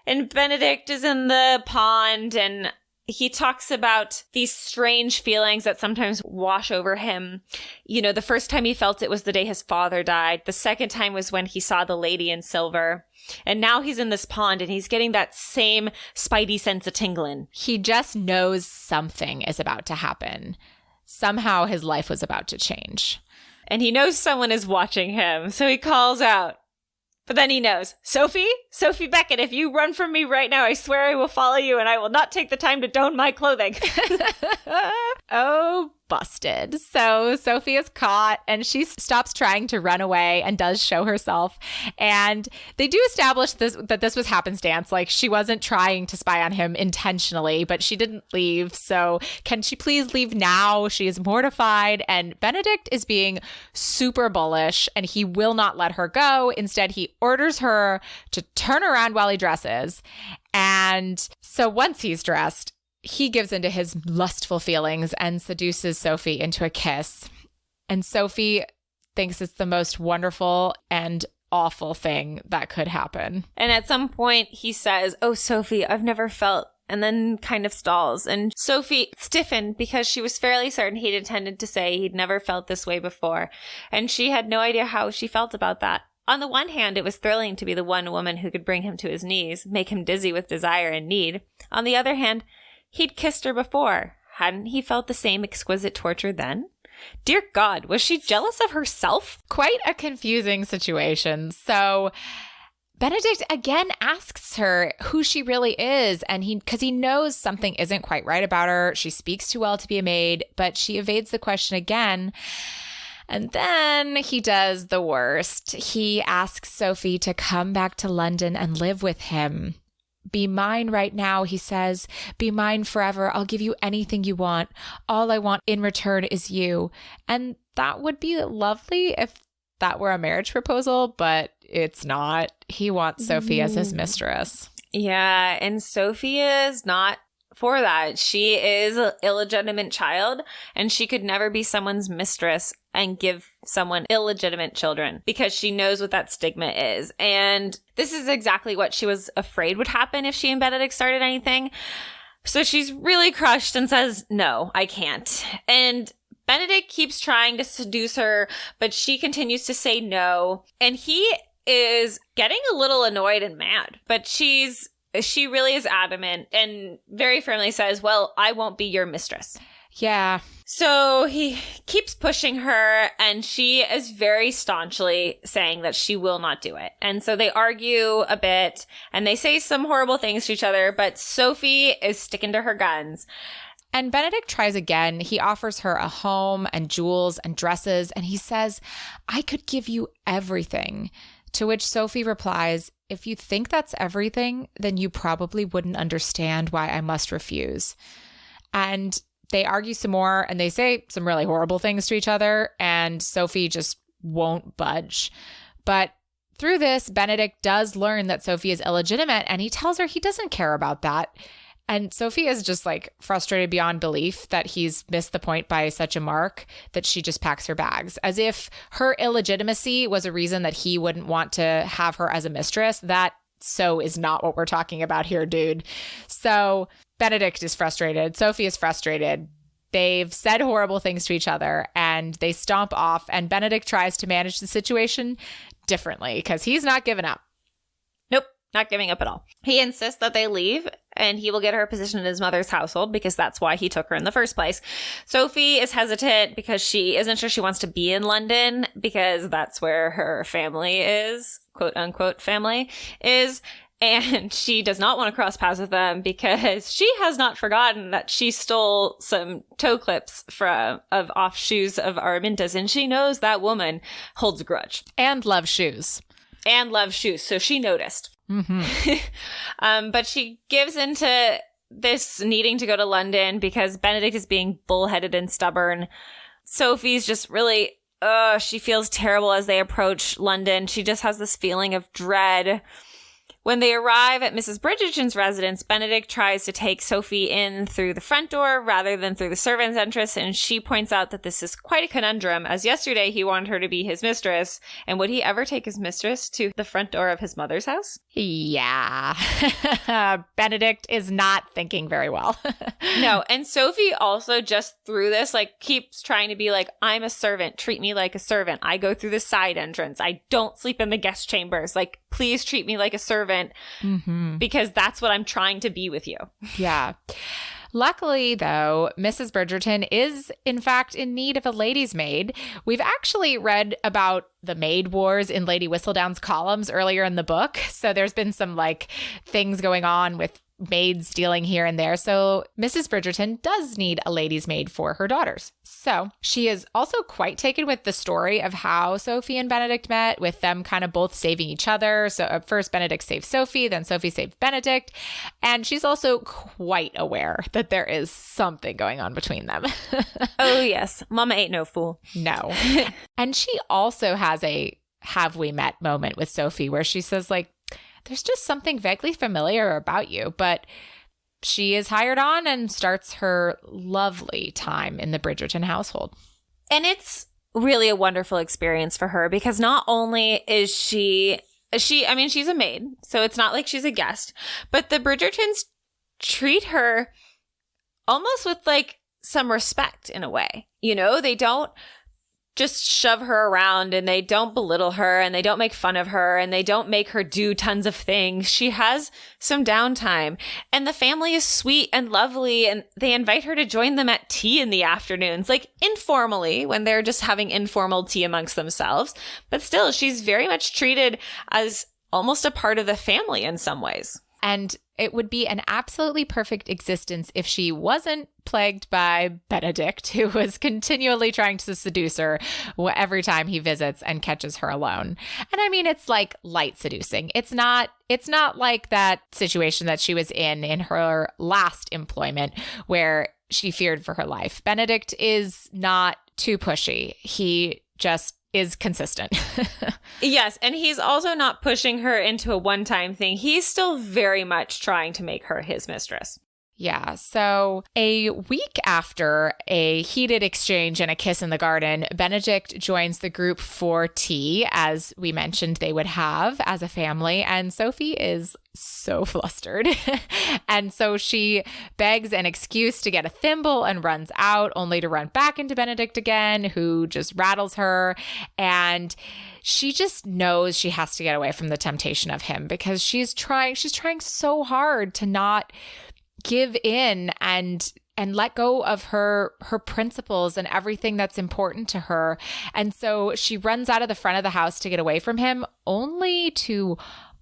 And Benedict is in the pond and he talks about these strange feelings that sometimes wash over him. You know, the first time he felt it was the day his father died. The second time was when he saw the lady in silver. And now he's in this pond and he's getting that same spidey sense of tingling. He just knows something is about to happen. Somehow his life was about to change. And he knows someone is watching him, so he calls out. But then he knows, Sophie Beckett, if you run from me right now, I swear I will follow you and I will not take the time to don my clothing. Oh, busted. So Sophie is caught and she stops trying to run away and does show herself. And they do establish that this was happenstance. Like, she wasn't trying to spy on him intentionally, but she didn't leave. So can she please leave now? She is mortified. And Benedict is being super bullish and he will not let her go. Instead, he orders her to turn around while he dresses. And so once he's dressed, he gives into his lustful feelings and seduces Sophie into a kiss. And Sophie thinks it's the most wonderful and awful thing that could happen. And at some point he says, "Oh, Sophie, I've never felt," and then kind of stalls. And Sophie stiffened because she was fairly certain he'd intended to say he'd never felt this way before. And she had no idea how she felt about that. On the one hand, it was thrilling to be the one woman who could bring him to his knees, make him dizzy with desire and need. On the other hand, he'd kissed her before. Hadn't he felt the same exquisite torture then? Dear God, was she jealous of herself? Quite a confusing situation. So Benedict again asks her who she really is, and because he knows something isn't quite right about her. She speaks too well to be a maid, but she evades the question again. And then he does the worst. He asks Sophie to come back to London and live with him. Be mine right now, he says. Be mine forever. I'll give you anything you want. All I want in return is you. And that would be lovely if that were a marriage proposal, but it's not. He wants Sophie as his mistress. Yeah, and Sophie is not for that. She is an illegitimate child, and she could never be someone's mistress and give someone illegitimate children because she knows what that stigma is. And this is exactly what she was afraid would happen if she and Benedict started anything. So she's really crushed and says, no, I can't. And Benedict keeps trying to seduce her, but she continues to say no. And he is getting a little annoyed and mad, but she really is adamant and very firmly says, well, I won't be your mistress. Yeah. So he keeps pushing her, and she is very staunchly saying that she will not do it. And so they argue a bit, and they say some horrible things to each other, but Sophie is sticking to her guns. And Benedict tries again. He offers her a home and jewels and dresses, and he says, I could give you everything. To which Sophie replies, if you think that's everything, then you probably wouldn't understand why I must refuse. And they argue some more, and they say some really horrible things to each other, and Sophie just won't budge. But through this, Benedict does learn that Sophie is illegitimate, and he tells her he doesn't care about that. And Sophie is just like frustrated beyond belief that he's missed the point by such a mark that she just packs her bags, as if her illegitimacy was a reason that he wouldn't want to have her as a mistress. That so is not what we're talking about here, dude. So Benedict is frustrated. Sophie is frustrated. They've said horrible things to each other, and they stomp off, and Benedict tries to manage the situation differently because he's not giving up. Nope, not giving up at all. He insists that they leave, and he will get her a position in his mother's household because that's why he took her in the first place. Sophie is hesitant because she isn't sure she wants to be in London because that's where her family is, quote unquote family is. And she does not want to cross paths with them because she has not forgotten that she stole some toe clips off shoes of Araminta's, and she knows that woman holds a grudge. And loves shoes. So she noticed. Mm-hmm. But she gives into this needing to go to London because Benedict is being bullheaded and stubborn. Sophie's just really, she feels terrible as they approach London. She just has this feeling of dread. When they arrive at Mrs. Bridgerton's residence, Benedict tries to take Sophie in through the front door rather than through the servants' entrance, and she points out that this is quite a conundrum, as yesterday he wanted her to be his mistress, and would he ever take his mistress to the front door of his mother's house? Yeah. Benedict is not thinking very well. No, and Sophie also just through this, keeps trying to be like, I'm a servant, treat me like a servant. I go through the side entrance. I don't sleep in the guest chambers. Please treat me like a servant. Because that's what I'm trying to be with you. Yeah. Luckily, though, Mrs. Bridgerton is, in fact, in need of a lady's maid. We've actually read about the maid wars in Lady Whistledown's columns earlier in the book. So there's been some things going on with maids stealing here and there. So Mrs. Bridgerton does need a lady's maid for her daughters. So she is also quite taken with the story of how Sophie and Benedict met, with them kind of both saving each other. So at first Benedict saved Sophie, then Sophie saved Benedict. And she's also quite aware that there is something going on between them. Oh, yes. Mama ain't no fool. No. And she also has a have we met moment with Sophie where she says there's just something vaguely familiar about you, but she is hired on and starts her lovely time in the Bridgerton household. And it's really a wonderful experience for her because not only is she's a maid, so it's not like she's a guest, but the Bridgertons treat her almost with some respect in a way. They don't just shove her around and they don't belittle her and they don't make fun of her and they don't make her do tons of things. She has some downtime and the family is sweet and lovely and they invite her to join them at tea in the afternoons, like informally when they're just having informal tea amongst themselves. But still, she's very much treated as almost a part of the family in some ways. And it would be an absolutely perfect existence if she wasn't plagued by Benedict, who was continually trying to seduce her every time he visits and catches her alone. And I mean, it's like light seducing. It's not like that situation that she was in her last employment where she feared for her life. Benedict is not too pushy. He just is consistent. Yes, and he's also not pushing her into a one-time thing. He's still very much trying to make her his mistress. Yeah, so a week after a heated exchange and a kiss in the garden, Benedict joins the group for tea, as we mentioned they would have as a family, and Sophie is so flustered. And so she begs an excuse to get a thimble and runs out, only to run back into Benedict again, who just rattles her. And she just knows she has to get away from the temptation of him because she's trying so hard to not give in and let go of her principles and everything that's important to her. And so she runs out of the front of the house to get away from him, only to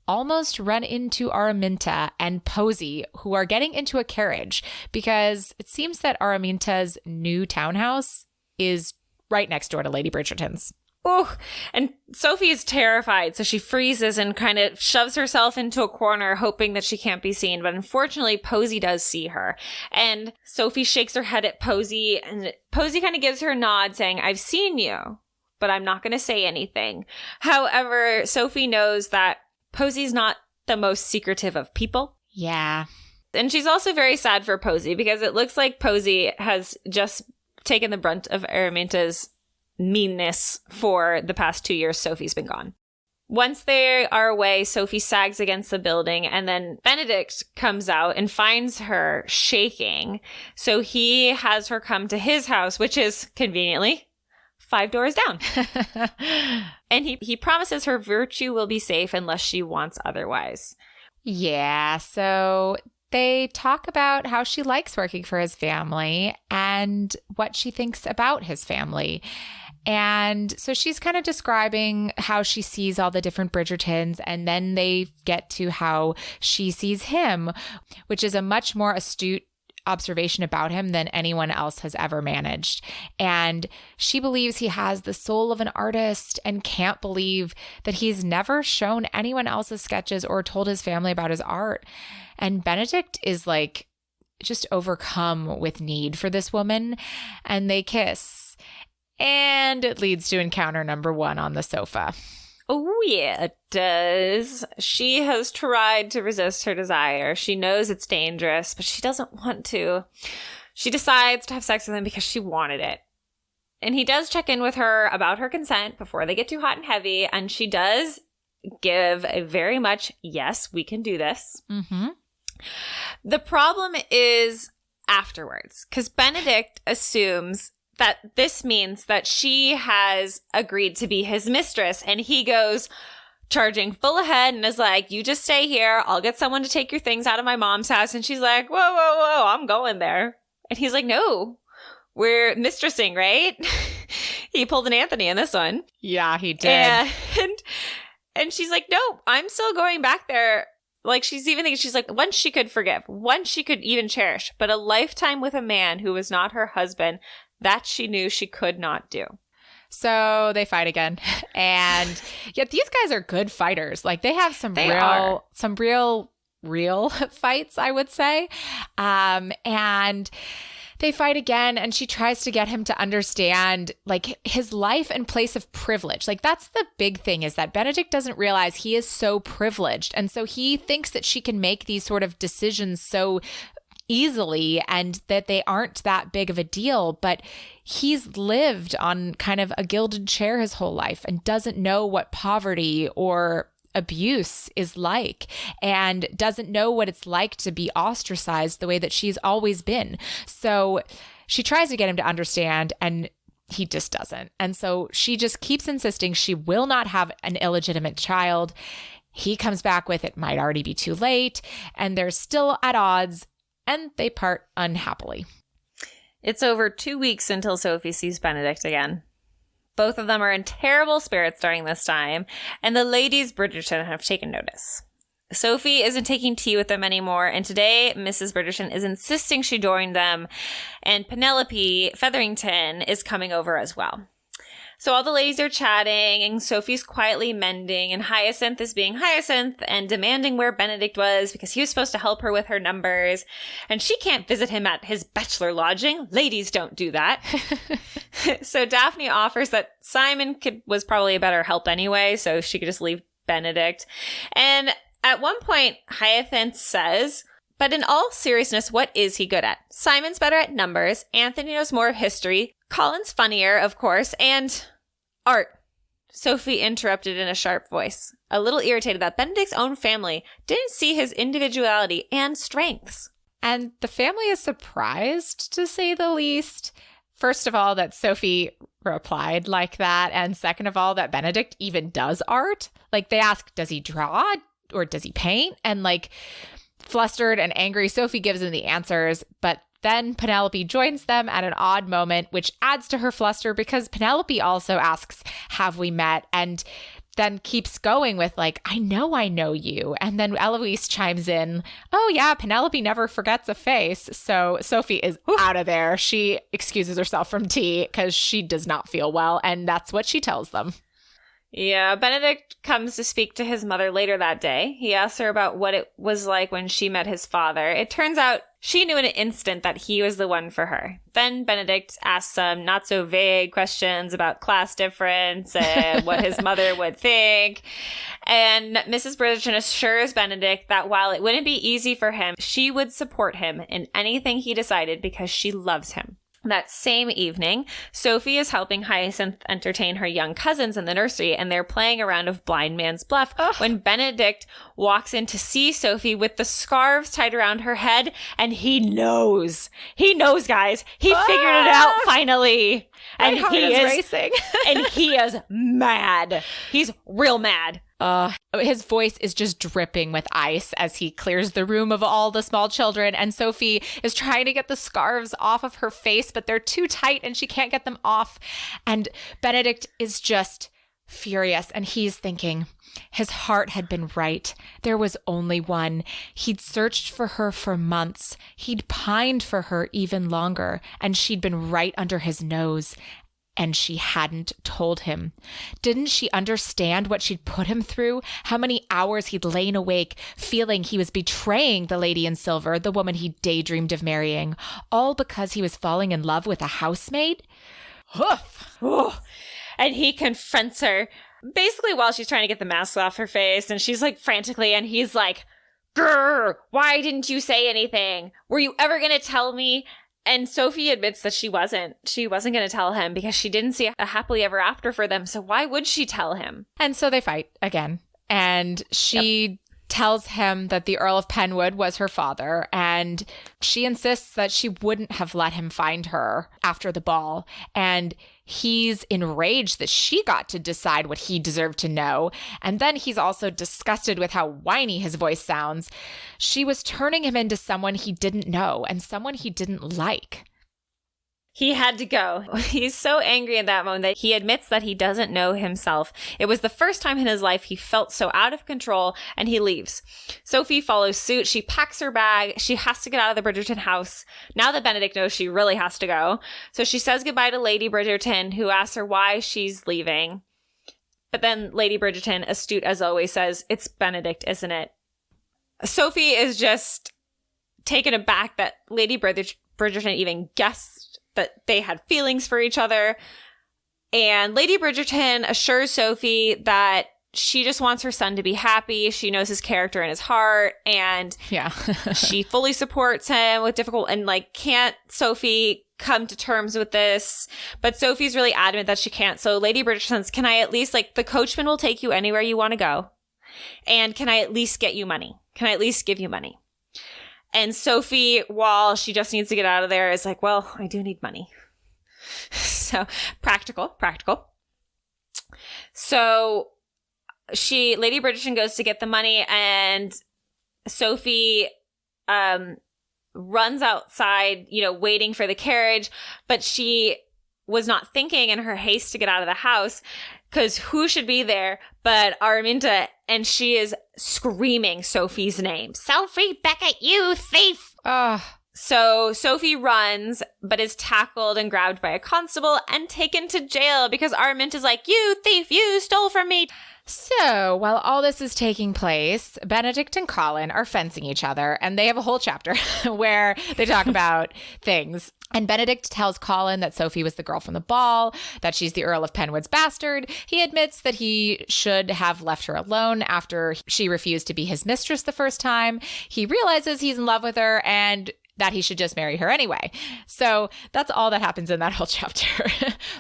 almost run into Araminta and Posey, who are getting into a carriage because it seems that Araminta's new townhouse is right next door to Lady Bridgerton's. Oh, and Sophie is terrified, so she freezes and kind of shoves herself into a corner, hoping that she can't be seen. But unfortunately, Posey does see her. And Sophie shakes her head at Posey, and Posey kind of gives her a nod, saying, "I've seen you, but I'm not going to say anything." However, Sophie knows that Posey's not the most secretive of people. Yeah. And she's also very sad for Posey, because it looks like Posey has just taken the brunt of Araminta's meanness for the past 2 years Sophie's been gone. Once they are away, Sophie sags against the building, and then Benedict comes out and finds her shaking. So he has her come to his house, which is conveniently 5 doors down. And he promises her virtue will be safe unless she wants otherwise. Yeah, so they talk about how she likes working for his family and what she thinks about his family. And so she's kind of describing how she sees all the different Bridgertons, and then they get to how she sees him, which is a much more astute observation about him than anyone else has ever managed. And she believes he has the soul of an artist and can't believe that he's never shown anyone else's sketches or told his family about his art. And Benedict is like just overcome with need for this woman, and they kiss. And it leads to encounter number 1 on the sofa. Oh, yeah, it does. She has tried to resist her desire. She knows it's dangerous, but she doesn't want to. She decides to have sex with him because she wanted it. And he does check in with her about her consent before they get too hot and heavy. And she does give a very much, yes, we can do this. Mm-hmm. The problem is afterwards, because Benedict assumes that this means that she has agreed to be his mistress, and he goes charging full ahead and is like, "You just stay here. I'll get someone to take your things out of my mom's house." And she's like, "Whoa, whoa, whoa, I'm going there." And he's like, "No, we're mistressing, right?" He pulled an Anthony in this one. Yeah, he did. And she's like, "No, I'm still going back there." Like, she's even thinking, she's like, once she could forgive, once she could even cherish, but a lifetime with a man who was not her husband, that she knew she could not do. So they fight again. And yet these guys are good fighters. Like, they have some real fights, I would say. And they fight again, and she tries to get him to understand like his life and place of privilege. Like, that's the big thing, is that Benedict doesn't realize he is so privileged. And so he thinks that she can make these sort of decisions so easily and that they aren't that big of a deal. But he's lived on kind of a gilded chair his whole life and doesn't know what poverty or abuse is like, and doesn't know what it's like to be ostracized the way that she's always been. So she tries to get him to understand, and he just doesn't. And so she just keeps insisting she will not have an illegitimate child. He comes back with it might already be too late, and they're still at odds, and they part unhappily. It's over 2 weeks until Sophie sees Benedict again. Both of them are in terrible spirits during this time, and the ladies Bridgerton have taken notice. Sophie isn't taking tea with them anymore, and today Mrs. Bridgerton is insisting she join them, and Penelope Featherington is coming over as well. So all the ladies are chatting, and Sophie's quietly mending, and Hyacinth is being Hyacinth and demanding where Benedict was because he was supposed to help her with her numbers, and she can't visit him at his bachelor lodging. Ladies don't do that. So Daphne offers that Simon was probably a better help anyway, so she could just leave Benedict. And at one point, Hyacinth says, but in all seriousness, what is he good at? Simon's better at numbers. Anthony knows more of history. Colin's funnier, of course, and art. Sophie interrupted in a sharp voice, a little irritated that Benedict's own family didn't see his individuality and strengths. And the family is surprised, to say the least. First of all, that Sophie replied like that. And second of all, that Benedict even does art. Like, they ask, does he draw or does he paint? And like, flustered and angry, Sophie gives them the answers. But then Penelope joins them at an odd moment, which adds to her fluster because Penelope also asks, have we met? And then keeps going with like, I know you. And then Eloise chimes in, oh yeah, Penelope never forgets a face. So Sophie is out of there. She excuses herself from tea because she does not feel well. And that's what she tells them. Yeah, Benedict comes to speak to his mother later that day. He asks her about what it was like when she met his father. It turns out she knew in an instant that he was the one for her. Then Benedict asks some not so vague questions about class difference and what his mother would think. And Mrs. Bridgerton assures Benedict that while it wouldn't be easy for him, she would support him in anything he decided because she loves him. That same evening, Sophie is helping Hyacinth entertain her young cousins in the nursery, and they're playing a round of blind man's bluff when Benedict walks in to see Sophie with the scarves tied around her head, and he knows. He knows, guys. He figured it out finally. And my heart is racing. And he is mad. He's real mad. His voice is just dripping with ice as he clears the room of all the small children. And Sophie is trying to get the scarves off of her face, but they're too tight and she can't get them off. And Benedict is just furious. And he's thinking his heart had been right. There was only one. He'd searched for her for months. He'd pined for her even longer. And she'd been right under his nose. And she hadn't told him. Didn't she understand what she'd put him through? How many hours he'd lain awake, feeling he was betraying the lady in silver, the woman he daydreamed of marrying, all because he was falling in love with a housemaid? Hoof! Oh. And he confronts her, basically while she's trying to get the mask off her face, and she's like frantically, and he's like, grrr, why didn't you say anything? Were you ever going to tell me? And Sophie admits that she wasn't going to tell him because she didn't see a happily ever after for them. So why would she tell him? And so they fight again. And she tells him that the Earl of Penwood was her father. And she insists that she wouldn't have let him find her after the ball. And he's enraged that she got to decide what he deserved to know. And then he's also disgusted with how whiny his voice sounds. She was turning him into someone he didn't know and someone he didn't like. He had to go. He's so angry at that moment that he admits that he doesn't know himself. It was the first time in his life he felt so out of control, and he leaves. Sophie follows suit. She packs her bag. She has to get out of the Bridgerton house. Now that Benedict knows she really has to go. So she says goodbye to Lady Bridgerton, who asks her why she's leaving. But then Lady Bridgerton, astute as always, says, it's Benedict, isn't it? Sophie is just taken aback that Lady Bridgerton even guessed that they had feelings for each other. And Lady Bridgerton assures Sophie that she just wants her son to be happy. She knows his character and his heart. And she fully supports him with difficult, and like, can't Sophie come to terms with this? But Sophie's really adamant that she can't. So Lady Bridgerton says, can I at least, like, the coachman will take you anywhere you want to go. And can I at least get you money? Can I at least give you money? And Sophie, while she just needs to get out of there, is like, well, I do need money. So practical. So Lady Bridgerton goes to get the money, and Sophie runs outside, waiting for the carriage, but she was not thinking in her haste to get out of the house, because who should be there but Araminta, and she is screaming Sophie's name. Sophie Beckett, you thief! So Sophie runs, but is tackled and grabbed by a constable and taken to jail because Araminta's like, you thief, you stole from me. So while all this is taking place, Benedict and Colin are fencing each other, and they have a whole chapter where they talk about things. And Benedict tells Colin that Sophie was the girl from the ball, that she's the Earl of Penwood's bastard. He admits that he should have left her alone after she refused to be his mistress the first time. He realizes he's in love with her and that he should just marry her anyway. So that's all that happens in that whole chapter.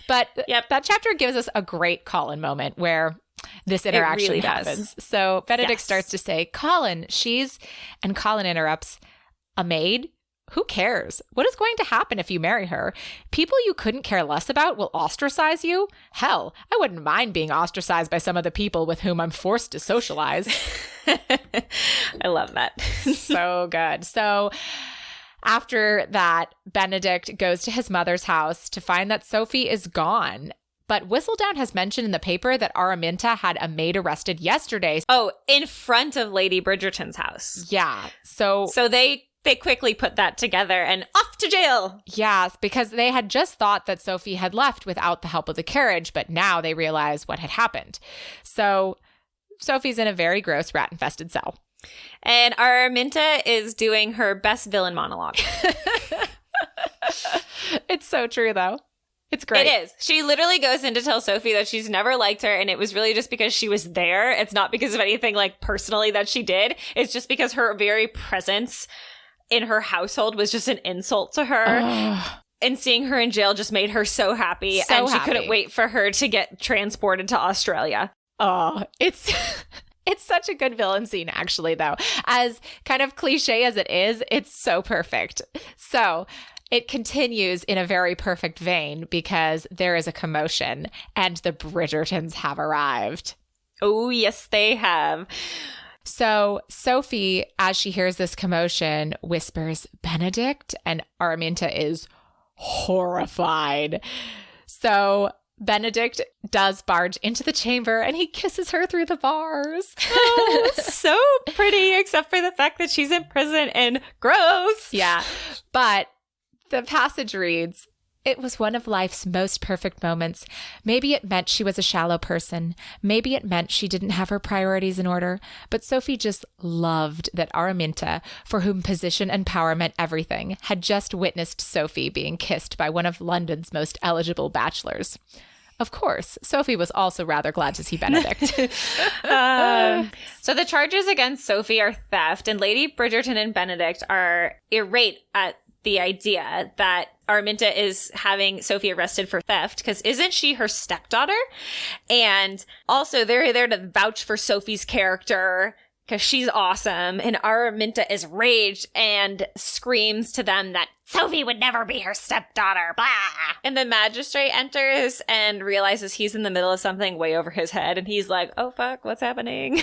But that chapter gives us a great Colin moment where this interaction really happens. So Benedict starts to say, Colin, and Colin interrupts, a maid? Who cares? What is going to happen if you marry her? People you couldn't care less about will ostracize you? Hell, I wouldn't mind being ostracized by some of the people with whom I'm forced to socialize. I love that. So good. So after that, Benedict goes to his mother's house to find that Sophie is gone. But Whistledown has mentioned in the paper that Araminta had a maid arrested yesterday. Oh, in front of Lady Bridgerton's house. Yeah. So they quickly put that together and off to jail. Yes, because they had just thought that Sophie had left without the help of the carriage, but now they realize what had happened. So Sophie's in a very gross rat-infested cell. And Araminta is doing her best villain monologue. It's so true, though. It's great. It is. She literally goes in to tell Sophie that she's never liked her, and it was really just because she was there. It's not because of anything like personally that she did. It's just because her very presence in her household was just an insult to her. And seeing her in jail just made her so happy. She couldn't wait for her to get transported to Australia. Oh, it's such a good villain scene, actually, though. As kind of cliche as it is, it's so perfect. So it continues in a very perfect vein because there is a commotion and the Bridgertons have arrived. Oh, yes, they have. So Sophie, as she hears this commotion, whispers Benedict, and Araminta is horrified. So Benedict does barge into the chamber and he kisses her through the bars. Oh, so pretty, except for the fact that she's in prison and gross. Yeah, but the passage reads, it was one of life's most perfect moments. Maybe it meant she was a shallow person. Maybe it meant she didn't have her priorities in order. But Sophie just loved that Araminta, for whom position and power meant everything, had just witnessed Sophie being kissed by one of London's most eligible bachelors. Of course, Sophie was also rather glad to see Benedict. So the charges against Sophie are theft, and Lady Bridgerton and Benedict are irate at the idea that Araminta is having Sophie arrested for theft, because isn't she her stepdaughter? And also they're there to vouch for Sophie's character because she's awesome. And Araminta is raged and screams to them that Sophie would never be her stepdaughter, blah. And the magistrate enters and realizes he's in the middle of something way over his head. And he's like, oh, fuck, what's happening?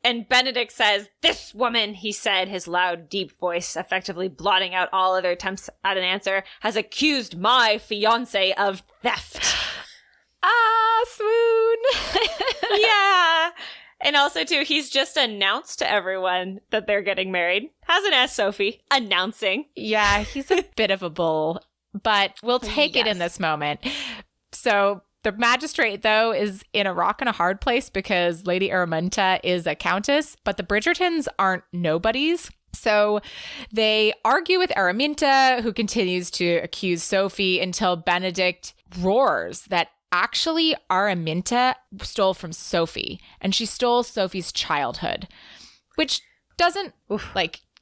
And Benedict says, this woman, he said, his loud, deep voice effectively blotting out all other attempts at an answer, has accused my fiancé of theft. Swoon. Yeah. And also, too, he's just announced to everyone that they're getting married. Hasn't asked Sophie. Announcing. Yeah, he's a bit of a bull, but we'll take it in this moment. So the magistrate, though, is in a rock and a hard place because Lady Araminta is a countess, but the Bridgertons aren't nobodies. So they argue with Araminta, who continues to accuse Sophie until Benedict roars that actually Araminta stole from Sophie, and she stole Sophie's childhood, which doesn't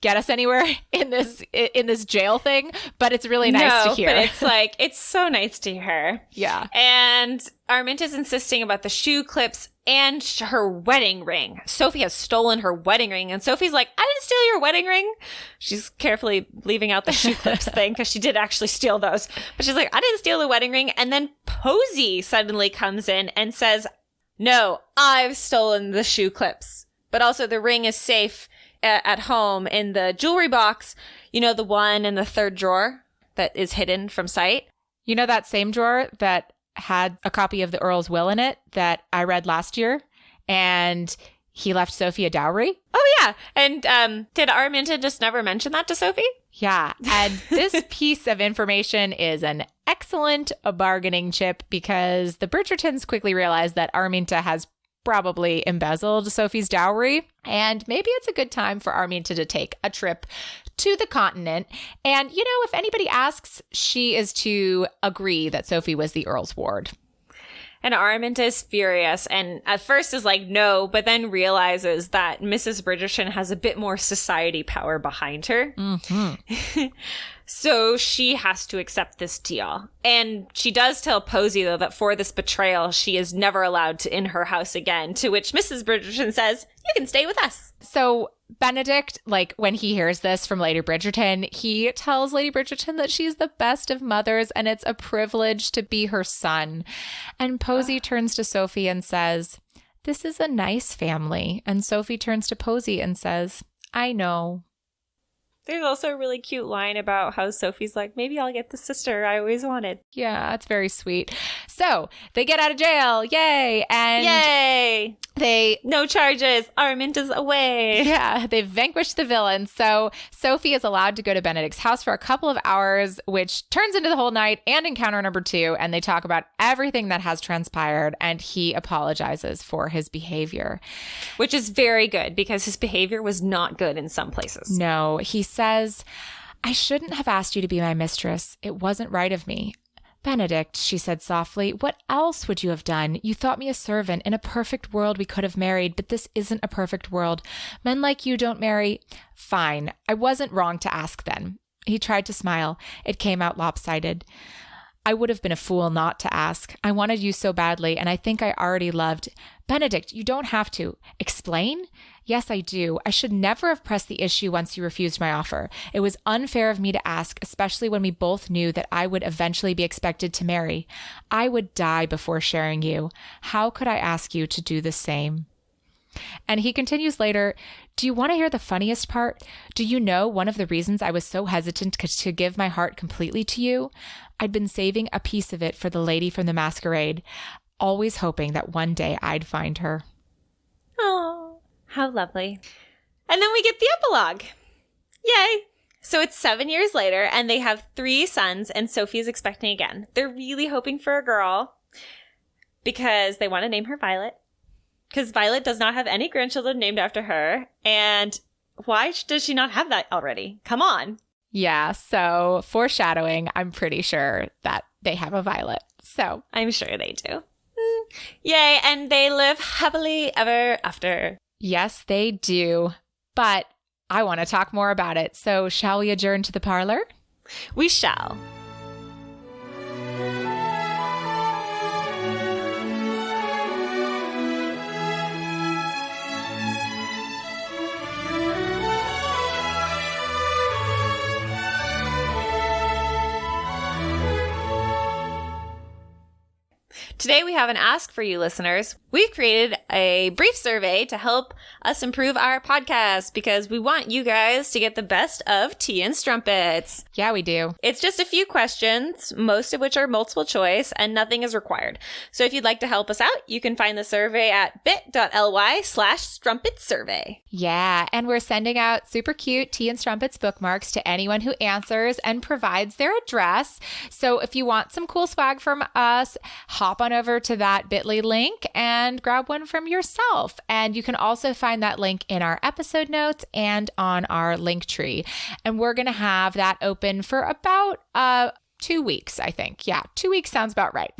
get us anywhere in this jail thing, but it's really nice to hear. But it's like, it's so nice to hear. Yeah. And Araminta's insisting about the shoe clips and her wedding ring. Sophie has stolen her wedding ring, and Sophie's like, I didn't steal your wedding ring. She's carefully leaving out the shoe clips thing because she did actually steal those. But she's like, I didn't steal the wedding ring. And then Posey suddenly comes in and says, no, I've stolen the shoe clips. But also the ring is safe at home in the jewelry box, the one in the third drawer that is hidden from sight. You know that same drawer that had a copy of the Earl's will in it that I read last year, and he left Sophie a dowry? Oh, yeah. And did Araminta just never mention that to Sophie? Yeah. And this piece of information is an excellent bargaining chip because the Bridgertons quickly realize that Araminta has probably embezzled Sophie's dowry, and maybe it's a good time for Araminta to take a trip to the continent. And, if anybody asks, she is to agree that Sophie was the Earl's ward. And Araminta is furious and at first is like, no, but then realizes that Mrs. Bridgerton has a bit more society power behind her. Mm-hmm. So she has to accept this deal. And she does tell Posey, though, that for this betrayal, she is never allowed to in her house again, to which Mrs. Bridgerton says, you can stay with us. So Benedict, when he hears this from Lady Bridgerton, he tells Lady Bridgerton that she's the best of mothers and it's a privilege to be her son. And Posey turns to Sophie and says, this is a nice family. And Sophie turns to Posey and says, I know. There's also a really cute line about how Sophie's like, maybe I'll get the sister I always wanted. Yeah, that's very sweet. So they get out of jail. Yay. And yay. No charges. Araminta's away. Yeah, they've vanquished the villain. So Sophie is allowed to go to Benedict's house for a couple of hours, which turns into the whole night and encounter number 2. And they talk about everything that has transpired. And he apologizes for his behavior. Which is very good because his behavior was not good in some places. No, he says, I shouldn't have asked you to be my mistress. It wasn't right of me. Benedict, she said softly, what else would you have done? You thought me a servant. In a perfect world, we could have married, but this isn't a perfect world. Men like you don't marry. Fine. I wasn't wrong to ask then. He tried to smile. It came out lopsided. I would have been a fool not to ask. I wanted you so badly, and I think I already loved. Benedict, you don't have to. Explain? Yes, I do. I should never have pressed the issue once you refused my offer. It was unfair of me to ask, especially when we both knew that I would eventually be expected to marry. I would die before sharing you. How could I ask you to do the same? And he continues later, do you want to hear the funniest part? Do you know one of the reasons I was so hesitant to give my heart completely to you? I'd been saving a piece of it for the lady from the Masquerade, always hoping that one day I'd find her. Oh, how lovely. And then we get the epilogue. Yay. So it's 7 years later and they have 3 sons and Sophie's expecting again. They're really hoping for a girl because they want to name her Violet. Because Violet does not have any grandchildren named after her. And why does she not have that already? Come on. Yeah, so foreshadowing, I'm pretty sure that they have a Violet. So I'm sure they do. Yay, and they live happily ever after. Yes, they do. But I want to talk more about it. So shall we adjourn to the parlor? We shall. Today we have an ask for you listeners. We've created a brief survey to help us improve our podcast because we want you guys to get the best of tea and strumpets. Yeah, we do. It's just a few questions, most of which are multiple choice and nothing is required. So if you'd like to help us out, you can find the survey at bit.ly/strumpetsurvey. Yeah, and we're sending out super cute tea and strumpets bookmarks to anyone who answers and provides their address. So if you want some cool swag from us, hop on over to that bit.ly link and grab one from yourself. And you can also find that link in our episode notes and on our link tree. And we're going to have that open for about 2 weeks, I think. Yeah, 2 weeks sounds about right.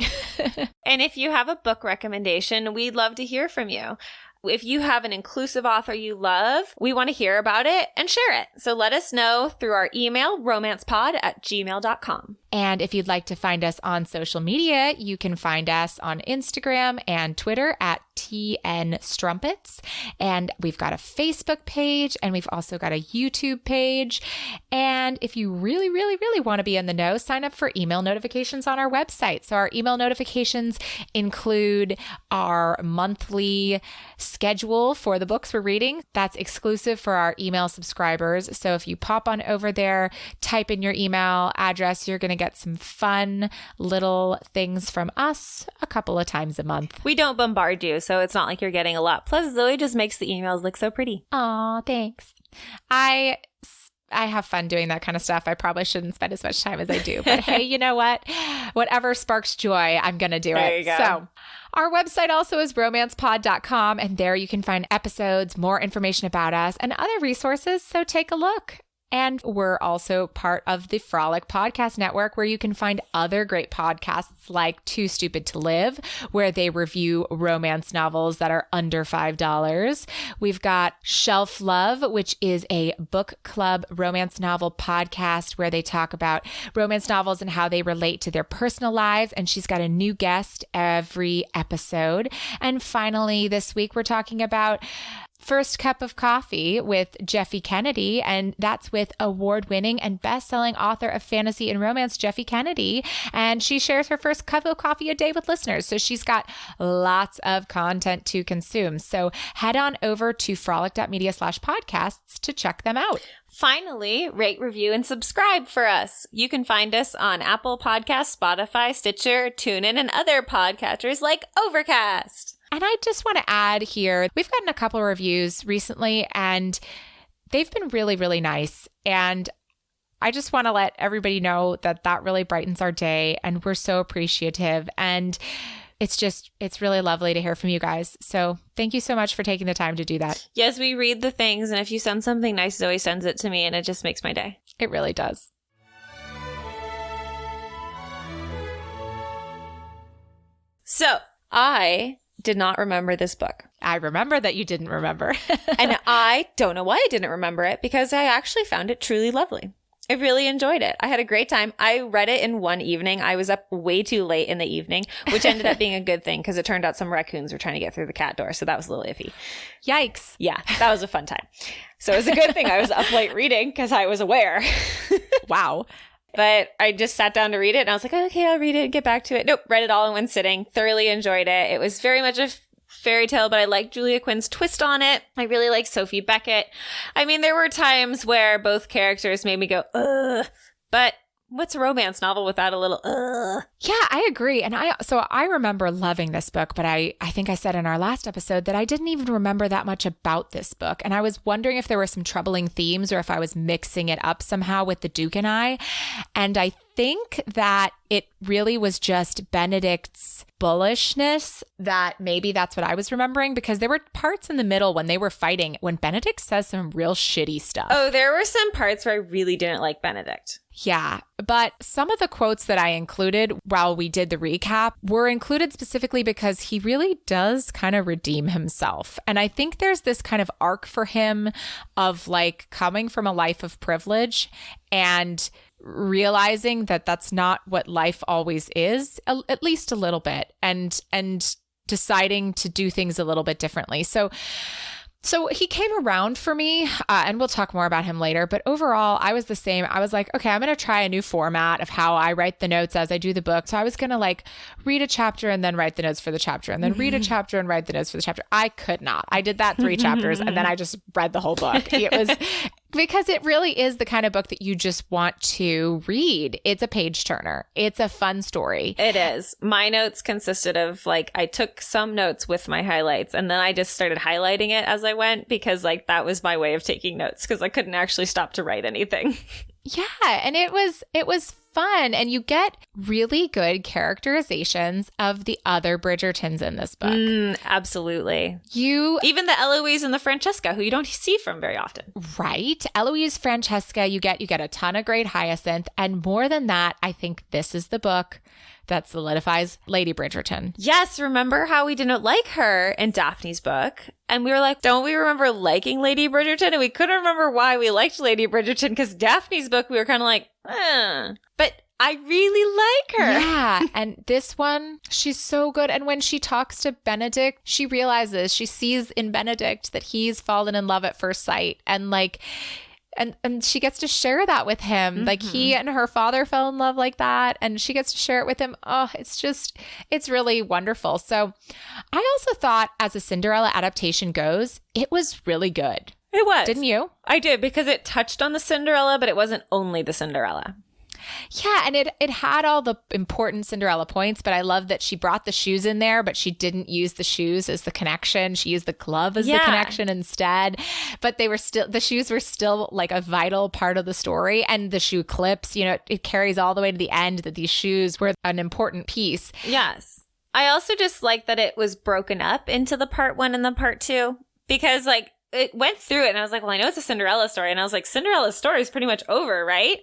And if you have a book recommendation, we'd love to hear from you. If you have an inclusive author you love, we want to hear about it and share it. So let us know through our email, romancepod@gmail.com. And if you'd like to find us on social media, you can find us on Instagram and Twitter at TN Strumpets. And we've got a Facebook page, and we've also got a YouTube page. And if you really, really, really want to be in the know, sign up for email notifications on our website. So our email notifications include our monthly schedule for the books we're reading. That's exclusive for our email subscribers. So if you pop on over there, type in your email address, you're going to get some fun little things from us a couple of times a month. We don't bombard you, so it's not like you're getting a lot. Plus, Zoe just makes the emails look so pretty. Aw, thanks. I have fun doing that kind of stuff. I probably shouldn't spend as much time as I do. But hey, you know what? Whatever sparks joy, I'm going to do there it. You go. So our website also is romancepod.com, and there you can find episodes, more information about us, and other resources. So take a look. And we're also part of the Frolic Podcast Network, where you can find other great podcasts like Too Stupid to Live, where they review romance novels that are under $5. We've got Shelf Love, which is a book club romance novel podcast where they talk about romance novels and how they relate to their personal lives. And she's got a new guest every episode. And finally, this week, we're talking about First Cup of Coffee with Jeffe Kennedy, and that's with award-winning and best-selling author of fantasy and romance, Jeffe Kennedy, and she shares her first cup of coffee a day with listeners, so she's got lots of content to consume. So head on over to frolic.media/podcasts to check them out. Finally, rate, review, and subscribe for us. You can find us on Apple Podcasts, Spotify, Stitcher, TuneIn, and other podcatchers like Overcast. And I just want to add here, we've gotten a couple of reviews recently, and they've been really, really nice. And I just want to let everybody know that that really brightens our day, and we're so appreciative. And it's really lovely to hear from you guys. So thank you so much for taking the time to do that. Yes, we read the things, and if you send something nice, Zoe sends it to me, and it just makes my day. It really does. So I did not remember this book. I remember that you didn't remember. And I don't know why I didn't remember it, because I actually found it truly lovely. I really enjoyed it. I had a great time. I read it in one evening. I was up way too late in the evening, which ended up being a good thing because it turned out some raccoons were trying to get through the cat door. So that was a little iffy. Yikes. Yeah, that was a fun time. So it was a good thing I was up late reading because I was aware. Wow. But I just sat down to read it and I was like, okay, I'll read it and get back to it. Nope, read it all in one sitting. Thoroughly enjoyed it. It was very much a fairy tale, but I like Julia Quinn's twist on it. I really like Sophie Beckett. I mean, there were times where both characters made me go, ugh, but what's a romance novel without a little ugh? Yeah, I agree. And I remember loving this book, but I think I said in our last episode that I didn't even remember that much about this book. And I was wondering if there were some troubling themes or if I was mixing it up somehow with The Duke and I. And I think that it really was just Benedict's bullishness, that maybe that's what I was remembering, because there were parts in the middle when they were fighting when Benedict says some real shitty stuff. Oh, there were some parts where I really didn't like Benedict. Yeah, but some of the quotes that I included while we did the recap were included specifically because he really does kind of redeem himself. And I think there's this kind of arc for him of like coming from a life of privilege and realizing that that's not what life always is, at least a little bit, and deciding to do things a little bit differently. So he came around for me, and we'll talk more about him later. But overall, I was the same. I was like, okay, I'm going to try a new format of how I write the notes as I do the book. So I was going to like read a chapter and then write the notes for the chapter, and then read a chapter and write the notes for the chapter. I could not. I did that 3 chapters, and then I just read the whole book. It was because it really is the kind of book that you just want to read. It's a page turner. It's a fun story. It is. My notes consisted of like, I took some notes with my highlights and then I just started highlighting it as I went, because like that was my way of taking notes, because I couldn't actually stop to write anything. Yeah, and it was fun, and you get really good characterizations of the other Bridgertons in this book. Absolutely. Even the Eloise and the Francesca, who you don't see from very often. Right. Eloise, Francesca, you get a ton of great Hyacinth, and more than that, I think this is the book that solidifies Lady Bridgerton. Yes, remember how we didn't like her in Daphne's book? And we were like, don't we remember liking Lady Bridgerton? And we couldn't remember why we liked Lady Bridgerton, because Daphne's book, we were kind of like, But I really like her. Yeah. And this one, she's so good. And when she talks to Benedict, she realizes, she sees in Benedict that he's fallen in love at first sight. And like, and she gets to share that with him. Mm-hmm. Like he and her father fell in love like that. And she gets to share it with him. Oh, it's really wonderful. So I also thought, as a Cinderella adaptation goes, it was really good. It was. Didn't you? I did, because it touched on the Cinderella, but it wasn't only the Cinderella. Yeah, and it had all the important Cinderella points, but I love that she brought the shoes in there, but she didn't use the shoes as the connection. She used the glove as the connection instead. But the shoes were still like a vital part of the story. And the shoe clips, it carries all the way to the end that these shoes were an important piece. Yes. I also just like that it was broken up into the part 1 and the part 2, because like, it went through it and I was like, well, I know it's a Cinderella story. And I was like, Cinderella's story is pretty much over, right?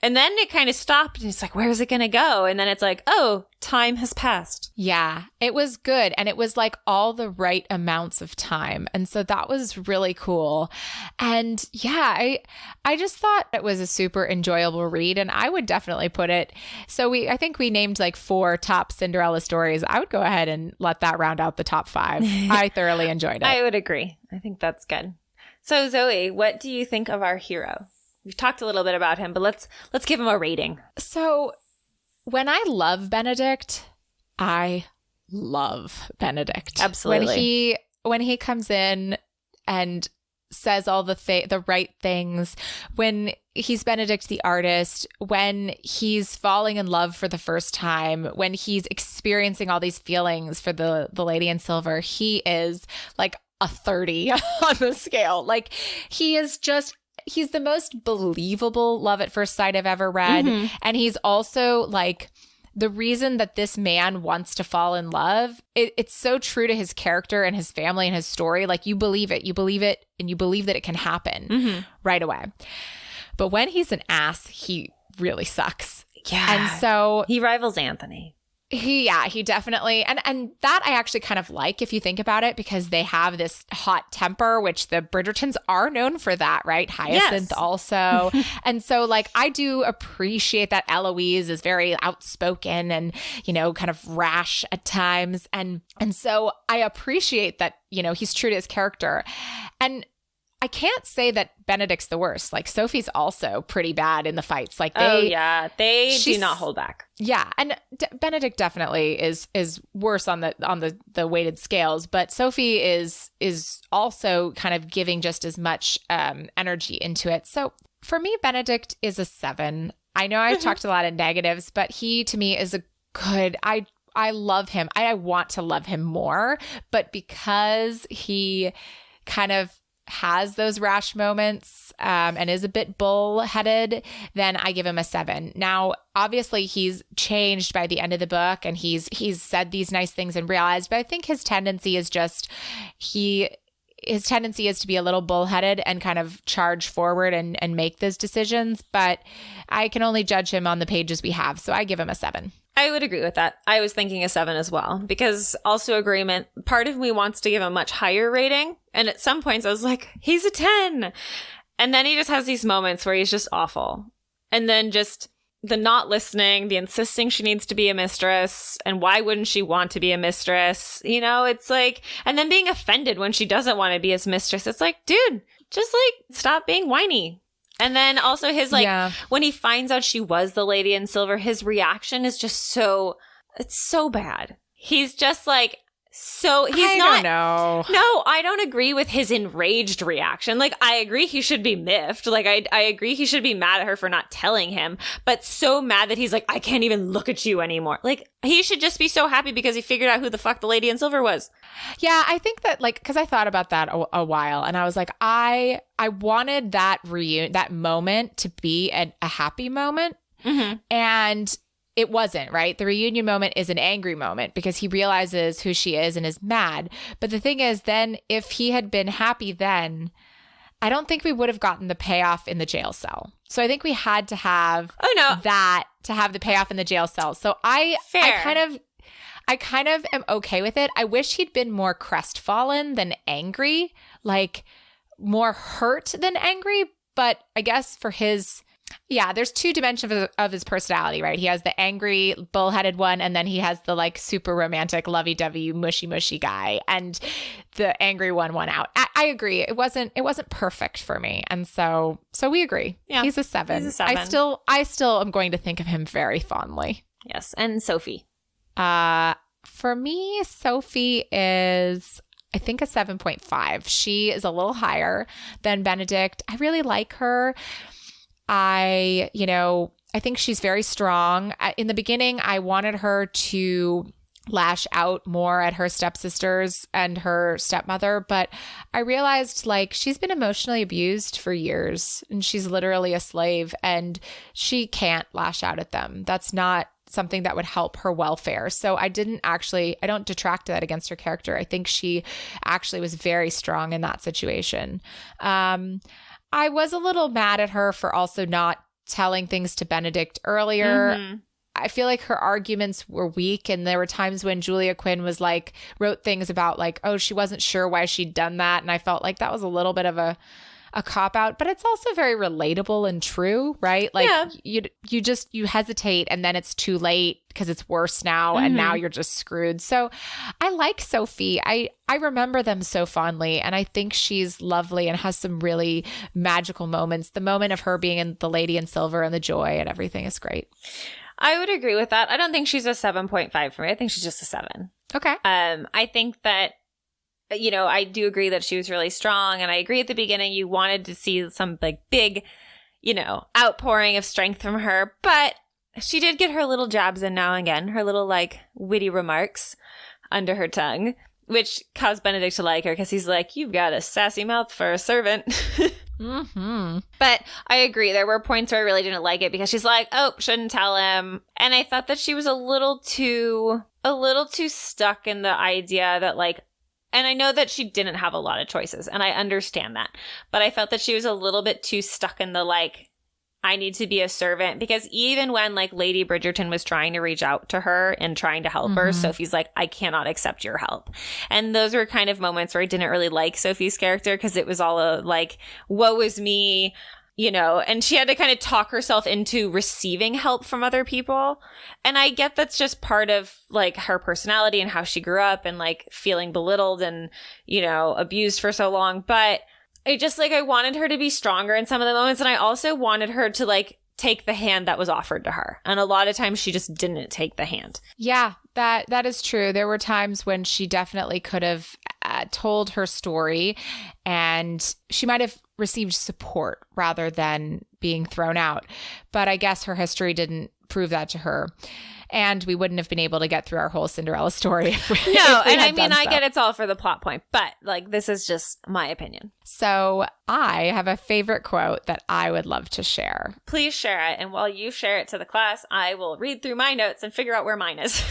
And then it kind of stopped and it's like, where is it going to go? And then it's like, oh, time has passed. Yeah, it was good. And it was like all the right amounts of time. And so that was really cool. And yeah, I just thought it was a super enjoyable read. And I would definitely put it. So I think we named like 4 top Cinderella stories. I would go ahead and let that round out the top 5. I thoroughly enjoyed it. I would agree. I think that's good. So Zoe, what do you think of our hero? We've talked a little bit about him, but let's give him a rating. So when I love Benedict, I love Benedict. Absolutely. When he comes in and says all the right things, when he's Benedict the artist, when he's falling in love for the first time, when he's experiencing all these feelings for the Lady in Silver, he is like a 30 on the scale. Like he's the most believable love at first sight I've ever read. Mm-hmm. And he's also like the reason that this man wants to fall in love. It's so true to his character and his family and his story. Like you believe it, and you believe that it can happen right away. But when he's an ass, he really sucks. Yeah. And so he rivals Anthony. He definitely, and that I actually kind of like if you think about it, because they have this hot temper, which the Bridgertons are known for that, right? Hyacinth also. And so like, I do appreciate that Eloise is very outspoken and, kind of rash at times. And so I appreciate that, he's true to his character. And I can't say that Benedict's the worst. Like Sophie's also pretty bad in the fights. Like they do not hold back. Yeah, and Benedict definitely is worse on the weighted scales, but Sophie is also kind of giving just as much energy into it. So for me, Benedict is a 7. I know I've talked a lot of negatives, but he to me is a good. I love him. I want to love him more, but because he kind of has those rash moments and is a bit bullheaded, then I give him a 7. Now, obviously, he's changed by the end of the book and he's said these nice things and realized, but I think his tendency is to be a little bullheaded and kind of charge forward and make those decisions. But I can only judge him on the pages we have. So I give him a 7. I would agree with that. I was thinking a 7 as well, because also agreement, part of me wants to give a much higher rating. And at some points I was like, he's a 10. And then he just has these moments where he's just awful. And then just the not listening, the insisting she needs to be a mistress. And why wouldn't she want to be a mistress? It's like, and then being offended when she doesn't want to be his mistress. It's like, dude, just like stop being whiny. And then also his when he finds out she was the Lady in Silver, his reaction is just it's so bad. He's just like, I don't know. No, I don't agree with his enraged reaction. Like, I agree he should be miffed. Like, I agree he should be mad at her for not telling him, but so mad that he's like, I can't even look at you anymore. Like, he should just be so happy because he figured out who the fuck the Lady in Silver was. Yeah, I think that, like, because I thought about that a while, and I was like, I wanted that moment to be a happy moment, and it wasn't, right? The reunion moment is an angry moment because he realizes who she is and is mad. But the thing is, then if he had been happy then, I don't think we would have gotten the payoff in the jail cell. So I think we had to have that to have the payoff in the jail cell. So I kind of am okay with it. I wish he'd been more crestfallen than angry, like more hurt than angry. But I guess for his, there's two dimensions of his personality, right? He has the angry, bullheaded one, and then he has the like super romantic, lovey-dovey, mushy I and the angry one won out. I agree. It wasn't perfect for me, and so we agree. Yeah, he's a 7. He's a 7. I still am going to think of him very fondly. Yes, and Sophie. For me, Sophie is, I think, a 7.5. She is a little higher than Benedict. I really like her. I think she's very strong. In the beginning, I wanted her to lash out more at her stepsisters and her stepmother, but I realized like she's been emotionally abused for years and she's literally a slave and she can't lash out at them. That's not something that would help her welfare. So I don't detract that against her character. I think she actually was very strong in that situation. I was a little mad at her for also not telling things to Benedict earlier. Mm-hmm. I feel like her arguments were weak, and there were times when Julia Quinn was like, wrote things about like, oh, she wasn't sure why she'd done that. And I felt like that was a little bit of a cop-out, but it's also very relatable and true, right? Like you hesitate and then it's too late because it's worse now and now you're just screwed. So I like Sophie. I remember them so fondly and I think she's lovely and has some really magical moments. The moment of her being in The Lady in Silver and the joy and everything is great. I would agree with that. I don't think she's a 7.5 for me. I think she's just a 7. Okay. I think that I do agree that she was really strong. And I agree at the beginning, you wanted to see some like big, outpouring of strength from her. But she did get her little jabs in now and again, her little like witty remarks under her tongue, which caused Benedict to like her because he's like, you've got a sassy mouth for a servant. Mm-hmm. But I agree. There were points where I really didn't like it because she's like, oh, shouldn't tell him. And I thought that she was a little too stuck in the idea that like, and I know that she didn't have a lot of choices, and I understand that. But I felt that she was a little bit too stuck in the, like, I need to be a servant. Because even when, like, Lady Bridgerton was trying to reach out to her and trying to help her, Sophie's like, I cannot accept your help. And those were kind of moments where I didn't really like Sophie's character because it was all like, woe is me. And she had to kind of talk herself into receiving help from other people. And I get that's just part of like her personality and how she grew up and like feeling belittled and, abused for so long. But I wanted her to be stronger in some of the moments. And I also wanted her to like take the hand that was offered to her. And a lot of times she just didn't take the hand. Yeah, that is true. There were times when she definitely could have told her story and she might have received support rather than being thrown out. But I guess her history didn't prove that to her. And we wouldn't have been able to get through our whole Cinderella story. I get it's all for the plot point, but like this is just my opinion. So I have a favorite quote that I would love to share. Please share it. And while you share it to the class, I will read through my notes and figure out where mine is.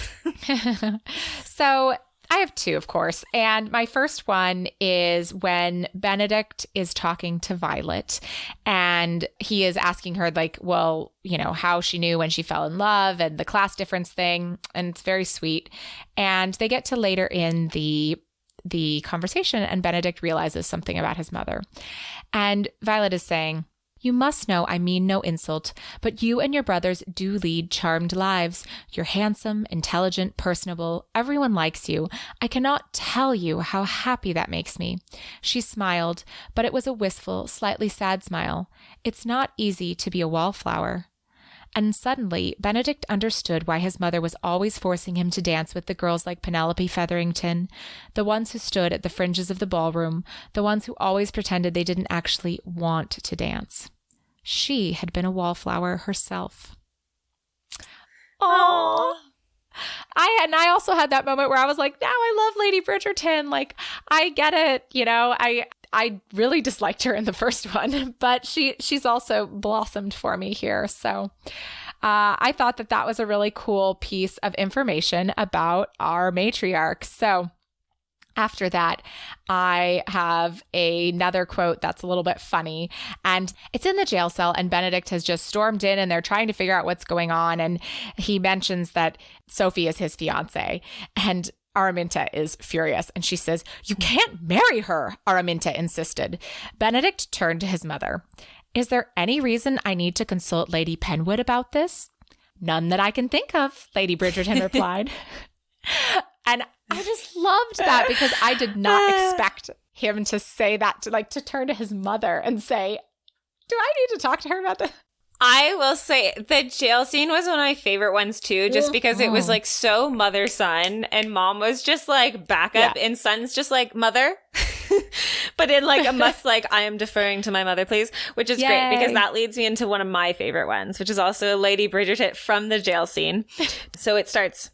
So I have 2, of course. And my first one is when Benedict is talking to Violet and he is asking her like, well, how she knew when she fell in love and the class difference thing. And it's very sweet. And they get to later in the conversation and Benedict realizes something about his mother. And Violet is saying, you must know I mean no insult, but you and your brothers do lead charmed lives. You're handsome, intelligent, personable. Everyone likes you. I cannot tell you how happy that makes me. She smiled, but it was a wistful, slightly sad smile. It's not easy to be a wallflower. And suddenly, Benedict understood why his mother was always forcing him to dance with the girls like Penelope Featherington, the ones who stood at the fringes of the ballroom, the ones who always pretended they didn't actually want to dance. She had been a wallflower herself. Aww. I also had that moment where I was like, now I love Lady Bridgerton. Like, I get it. I really disliked her in the first one, but she's also blossomed for me here. So I thought that was a really cool piece of information about our matriarch. So After that, I have another quote that's a little bit funny, and it's in the jail cell, and Benedict has just stormed in and they're trying to figure out what's going on. And he mentions that Sophie is his fiance, and Araminta is furious, and she says, "You can't marry her," Araminta insisted. Benedict turned to his mother. "Is there any reason I need to consult Lady Penwood about this?" "None that I can think of," Lady Bridgerton replied. And I just loved that because I did not expect him to say that, to turn to his mother and say, "Do I need to talk to her about this?" I will say the jail scene was one of my favorite ones too, just because it was like so mother-son, and mom was just like backup and son's just like mother. But in like a must, like, "I am deferring to my mother, please," which is great because that leads me into one of my favorite ones, which is also Lady Bridgerton from the jail scene. So it starts,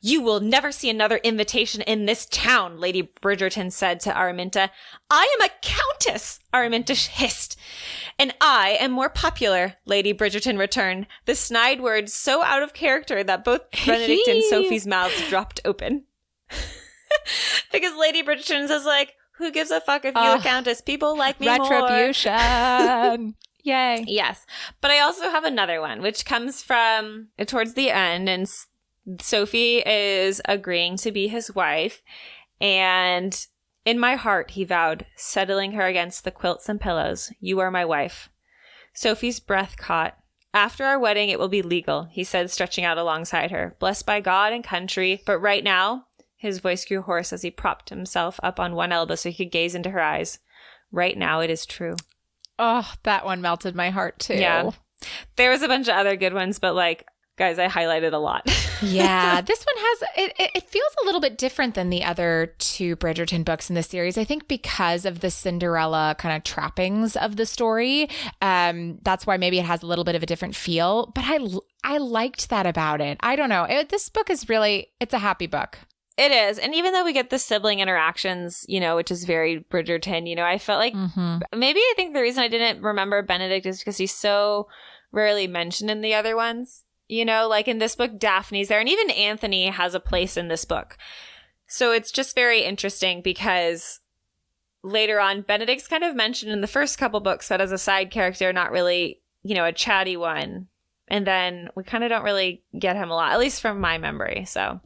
"You will never see another invitation in this town," Lady Bridgerton said to Araminta. "I am a countess," Araminta hissed. "And I am more popular," Lady Bridgerton returned, the snide words so out of character that both Benedict and Sophie's mouths dropped open. Because Lady Bridgerton says, like, "Who gives a fuck if you're a countess? People like me more." Retribution. Yay. Yes. But I also have another one, which comes from towards the end, and Sophie is agreeing to be his wife, and "In my heart," he vowed, settling her against the quilts and pillows, "you are my wife." Sophie's breath caught. "After our wedding, it will be legal," he said, stretching out alongside her. "Blessed by God and country, but right now," his voice grew hoarse as he propped himself up on one elbow so he could gaze into her eyes, "right now it is true." Oh, that one melted my heart too. Yeah. There was a bunch of other good ones, but like, guys, I highlighted a lot. Yeah, this one has, it feels a little bit different than the other two Bridgerton books in the series. I think because of the Cinderella kind of trappings of the story. That's why maybe it has a little bit of a different feel. But I liked that about it. I don't know. This book is really, it's a happy book. It is. And even though we get the sibling interactions, which is very Bridgerton, I felt like maybe I think the reason I didn't remember Benedict is because he's so rarely mentioned in the other ones. Like in this book, Daphne's there, and even Anthony has a place in this book. So it's just very interesting because later on, Benedict's kind of mentioned in the first couple books, but as a side character, not really, a chatty one. And then we kind of don't really get him a lot, at least from my memory. So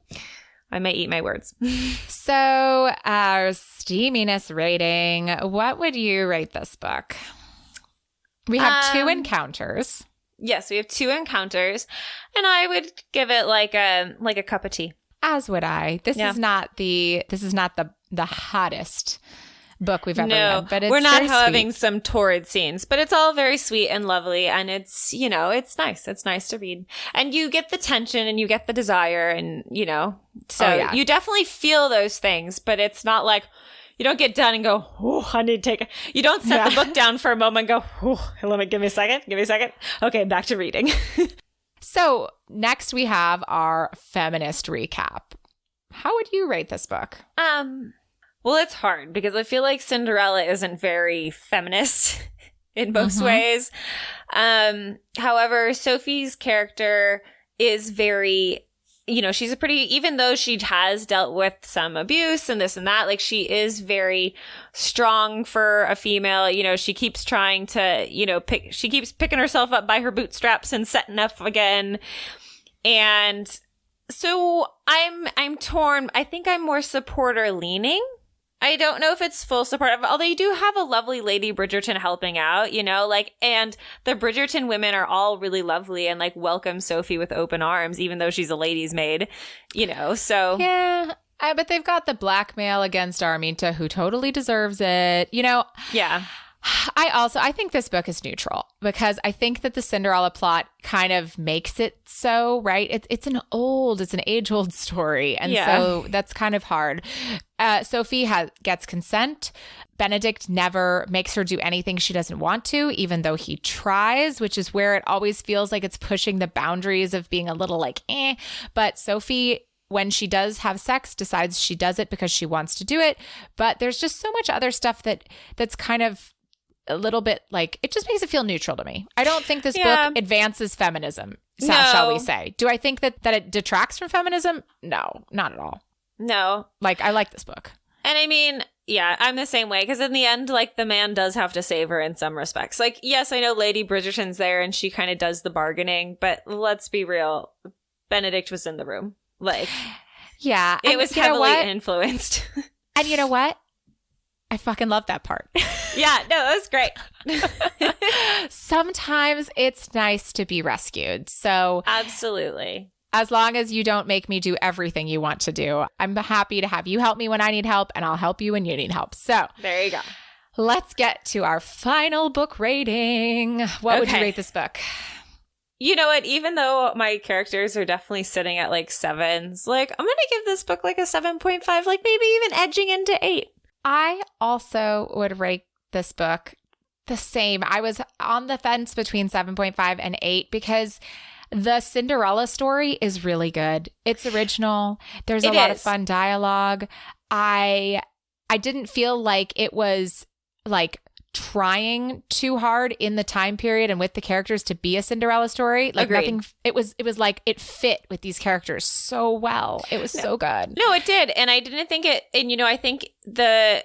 I may eat my words. So our steaminess rating, what would you rate this book? We have 2 encounters. Yes, we have 2 encounters, and I would give it like a cup of tea. As would I. This is not the hottest book we've ever read, but it's we're not having sweet. some torrid scenes, but it's all very sweet and lovely, and it's it's nice. It's nice to read, and you get the tension and you get the desire, and so you definitely feel those things, but it's not like. You don't get done and go, "Oh, I need to take it." You don't set the book down for a moment and go, "Oh, give me a second. Okay, back to reading." So next we have our feminist recap. How would you rate this book? Well, it's hard because I feel like Cinderella isn't very feminist in most ways. However, Sophie's character is very... she's a pretty, even though she has dealt with some abuse and this and that, like she is very strong for a female. She keeps trying to, she keeps picking herself up by her bootstraps and setting up again. And so I'm torn. I think I'm more supporter leaning. I don't know if it's full support, although you do have a lovely Lady Bridgerton helping out, and the Bridgerton women are all really lovely and welcome Sophie with open arms, even though she's a lady's maid, so. Yeah, but they've got the blackmail against Araminta, who totally deserves it, Yeah. I think this book is neutral because I think that the Cinderella plot kind of makes it so, right? It's an age-old story. And so that's kind of hard. Sophie gets consent. Benedict never makes her do anything she doesn't want to, even though he tries, which is where it always feels like it's pushing the boundaries of being a little But Sophie, when she does have sex, decides she does it because she wants to do it. But there's just so much other stuff that's kind of a little bit it just makes it feel neutral to me. I don't think this book advances feminism, shall we say. Do I think that it detracts from feminism? No, not at all. No. I like this book. And I mean, yeah, I'm the same way, because in the end, like, the man does have to save her in some respects. Like, yes, I know Lady Bridgerton's there and she kind of does the bargaining, but let's be real, Benedict was in the room. Like, yeah, it was heavily influenced. And you know what? I fucking love that part. Yeah, no, that was great. Sometimes it's nice to be rescued. So absolutely. As long as you don't make me do everything you want to do, I'm happy to have you help me when I need help, and I'll help you when you need help. So there you go. Let's get to our final book rating. What would you rate this book? You know what? Even though my characters are definitely sitting at like 7s, like, I'm going to give this book like a 7.5, like maybe even edging into 8. I also would rate this book the same. I was on the fence between 7.5 and 8 because the Cinderella story is really good. It's original. There's a lot of fun dialogue. I didn't feel like it was like trying too hard in the time period and with the characters to be a Cinderella story. Like nothing. It was like it fit with these characters so well. It was so good. No, it did. And I didn't think it. And, you know, I think the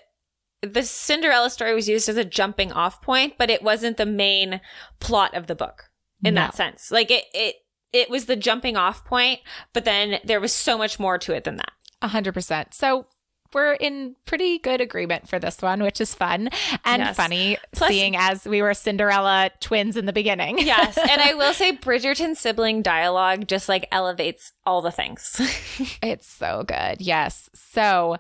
Cinderella story was used as a jumping off point, but it wasn't the main plot of the book. In that sense, like it was the jumping off point, but then there was so much more to it than that. 100%. So we're in pretty good agreement for this one, which is fun and funny, seeing as we were Cinderella twins in the beginning. Yes. And I will say Bridgerton sibling dialogue just like elevates all the things. It's so good. Yes. So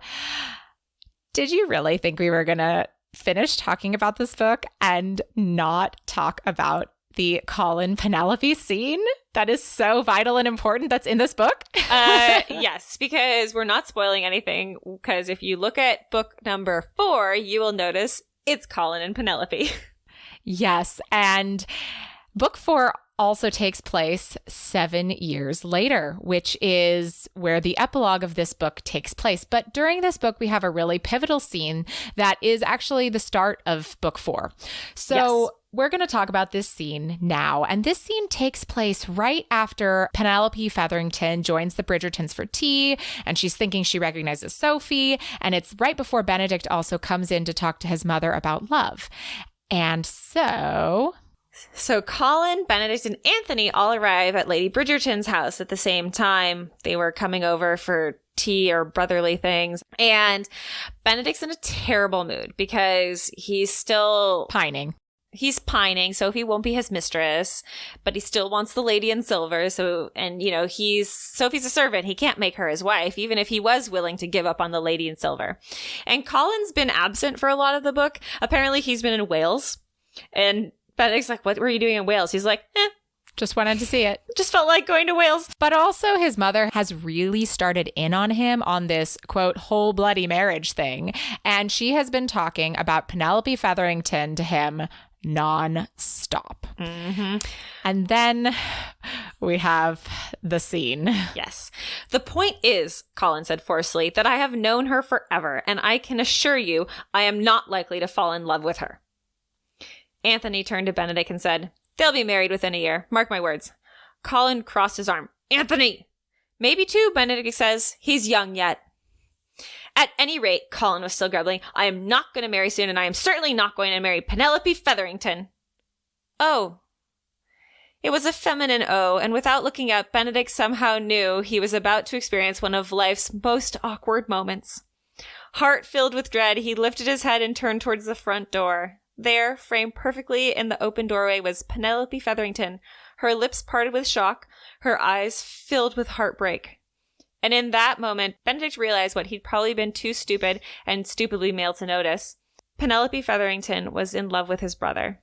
did you really think we were going to finish talking about this book and not talk about the Colin Penelope scene that is so vital and important that's in this book? Yes, because we're not spoiling anything, because if you look at book number 4, you will notice it's Colin and Penelope. Yes, and book 4 also takes place 7 years later, which is where the epilogue of this book takes place. But during this book, we have a really pivotal scene that is actually the start of book 4. So we're going to talk about this scene now. And this scene takes place right after Penelope Featherington joins the Bridgertons for tea, and she's thinking she recognizes Sophie. And it's right before Benedict also comes in to talk to his mother about love. And so Colin, Benedict, and Anthony all arrive at Lady Bridgerton's house at the same time. They were coming over for tea or brotherly things. And Benedict's in a terrible mood because he's still pining. He's pining. Sophie won't be his mistress, but he still wants the lady in silver. So, and you know, Sophie's a servant. He can't make her his wife, even if he was willing to give up on the lady in silver. And Colin's been absent for a lot of the book. Apparently he's been in Wales. And Benedict's like, what were you doing in Wales? He's like, just wanted to see it. Just felt like going to Wales. But also his mother has really started in on him on this, quote, whole bloody marriage thing. And she has been talking about Penelope Featherington to him non-stop. Mm-hmm. And then we have the scene. Yes. The point is, Colin said forcefully, that I have known her forever, and I can assure you I am not likely to fall in love with her. Anthony turned to Benedict and said, they'll be married within a year. Mark my words. Colin crossed his arm. Anthony! Maybe 2, Benedict says. He's young yet. At any rate, Colin was still grumbling, I am not going to marry soon, and I am certainly not going to marry Penelope Featherington. Oh. It was a feminine oh, and without looking up, Benedict somehow knew he was about to experience one of life's most awkward moments. Heart filled with dread, he lifted his head and turned towards the front door. There, framed perfectly in the open doorway, was Penelope Featherington, her lips parted with shock, her eyes filled with heartbreak. And in that moment, Benedict realized what he'd probably been too stupid and stupidly male to notice. Penelope Featherington was in love with his brother.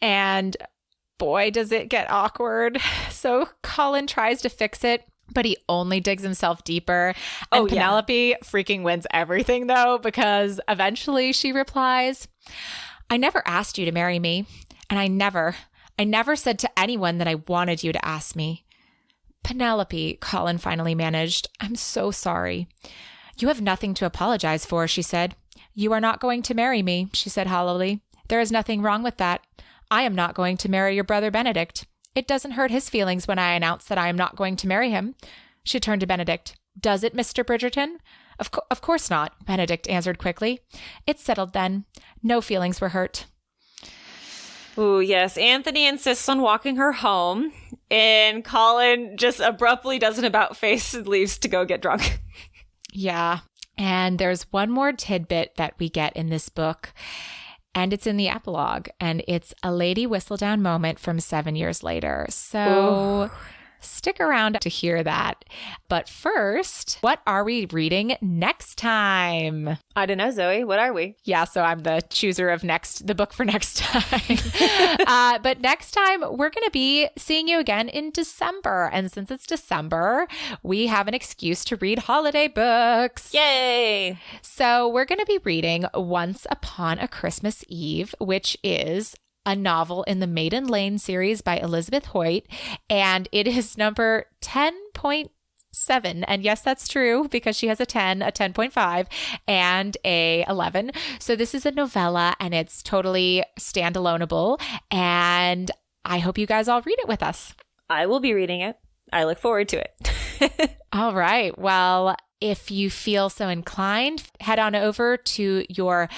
And boy, does it get awkward. So Colin tries to fix it, but he only digs himself deeper. And Penelope freaking wins everything, though, because eventually she replies, I never asked you to marry me. And I never said to anyone that I wanted you to ask me. Penelope, Colin finally managed, I'm so sorry. You have nothing to apologize for, she said. You are not going to marry me, she said hollowly. There is nothing wrong with that. I am not going to marry your brother Benedict. It doesn't hurt his feelings when I announce that I am not going to marry him. She turned to Benedict. Does it, Mr. Bridgerton? Of course not, Benedict answered quickly. It's settled then. No feelings were hurt. Ooh, yes. Anthony insists on walking her home, and Colin just abruptly does an about-face and leaves to go get drunk. Yeah. And there's one more tidbit that we get in this book, and it's in the epilogue, and it's a Lady Whistledown moment from 7 years later. So stick around to hear that. But first, what are we reading next time? I don't know, Zoe. What are we? Yeah, so I'm the chooser of the book for next time. But next time, we're going to be seeing you again in December. And since it's December, we have an excuse to read holiday books. Yay! So we're going to be reading Once Upon a Christmas Eve, which is a novel in the Maiden Lane series by Elizabeth Hoyt, and it is number 10.7. And yes, that's true because she has a 10, a 10.5, and a 11. So this is a novella, and it's totally standaloneable, and I hope you guys all read it with us. I will be reading it. I look forward to it. All right. Well, if you feel so inclined, head on over to your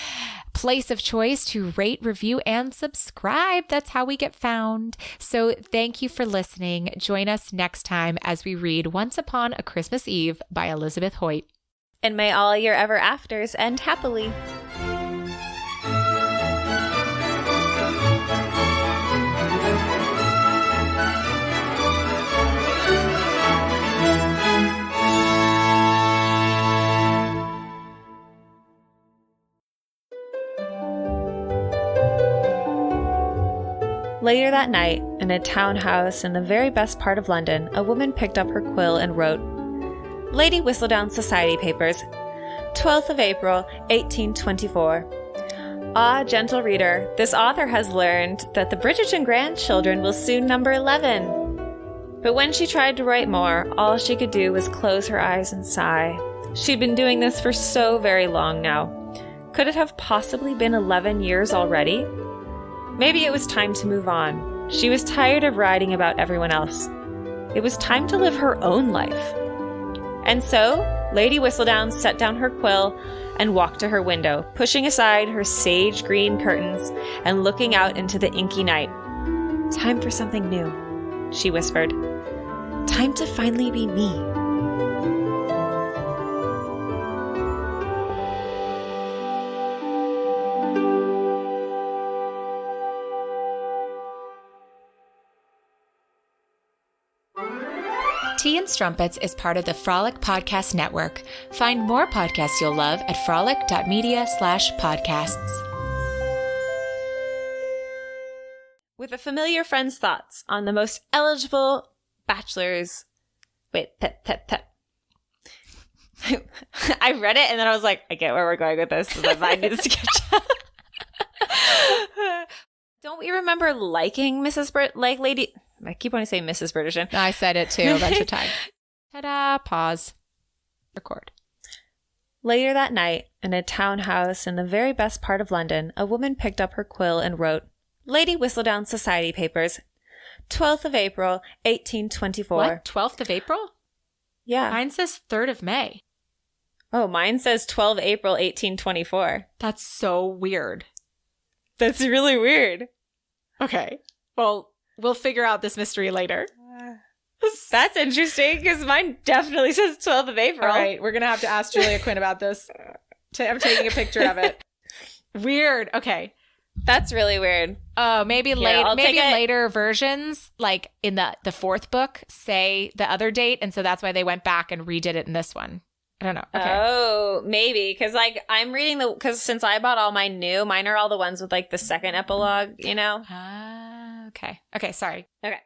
place of choice to rate, review, and subscribe. That's how we get found. So thank you for listening. Join us next time as we read Once Upon a Christmas Eve by Elizabeth Hoyt. And may all your ever afters end happily. Later that night, in a townhouse in the very best part of London, a woman picked up her quill and wrote, Lady Whistledown Society Papers, 12th of April, 1824. Ah, gentle reader, this author has learned that the Bridgerton grandchildren will soon number 11. But when she tried to write more, all she could do was close her eyes and sigh. She'd been doing this for so very long now. Could it have possibly been 11 years already? Maybe it was time to move on. She was tired of writing about everyone else. It was time to live her own life. And so, Lady Whistledown set down her quill and walked to her window, pushing aside her sage green curtains and looking out into the inky night. Time for something new, she whispered. Time to finally be me. Tea and Strumpets is part of the Frolic Podcast Network. Find more podcasts you'll love at frolic.media/podcasts. With a familiar friend's thoughts on the most eligible bachelors. Wait, pep. I read it and then I was like, I get where we're going with this. So my mind needs to catch up. Don't we remember liking Lady... I keep wanting to say Mrs. Bridgerton. I said it too a bunch of times. Ta-da, pause, record. Later that night, in a townhouse in the very best part of London, a woman picked up her quill and wrote, Lady Whistledown Society Papers, 12th of April, 1824. What? 12th of April? Yeah. Mine says 3rd of May. Oh, mine says 12 April, 1824. That's so weird. That's really weird. Okay. Well, we'll figure out this mystery later. That's interesting because mine definitely says 12th of April. All right. We're going to have to ask Julia Quinn about this. I'm taking a picture of it. Weird. Okay. That's really weird. Oh, maybe later versions, like in the 4th book, say the other date. And so that's why they went back and redid it in this one. I don't know. Okay. Oh, maybe. Because I'm reading because since I bought all mine new, mine are all the ones with like the second epilogue, you know? Okay. Okay. Sorry. Okay.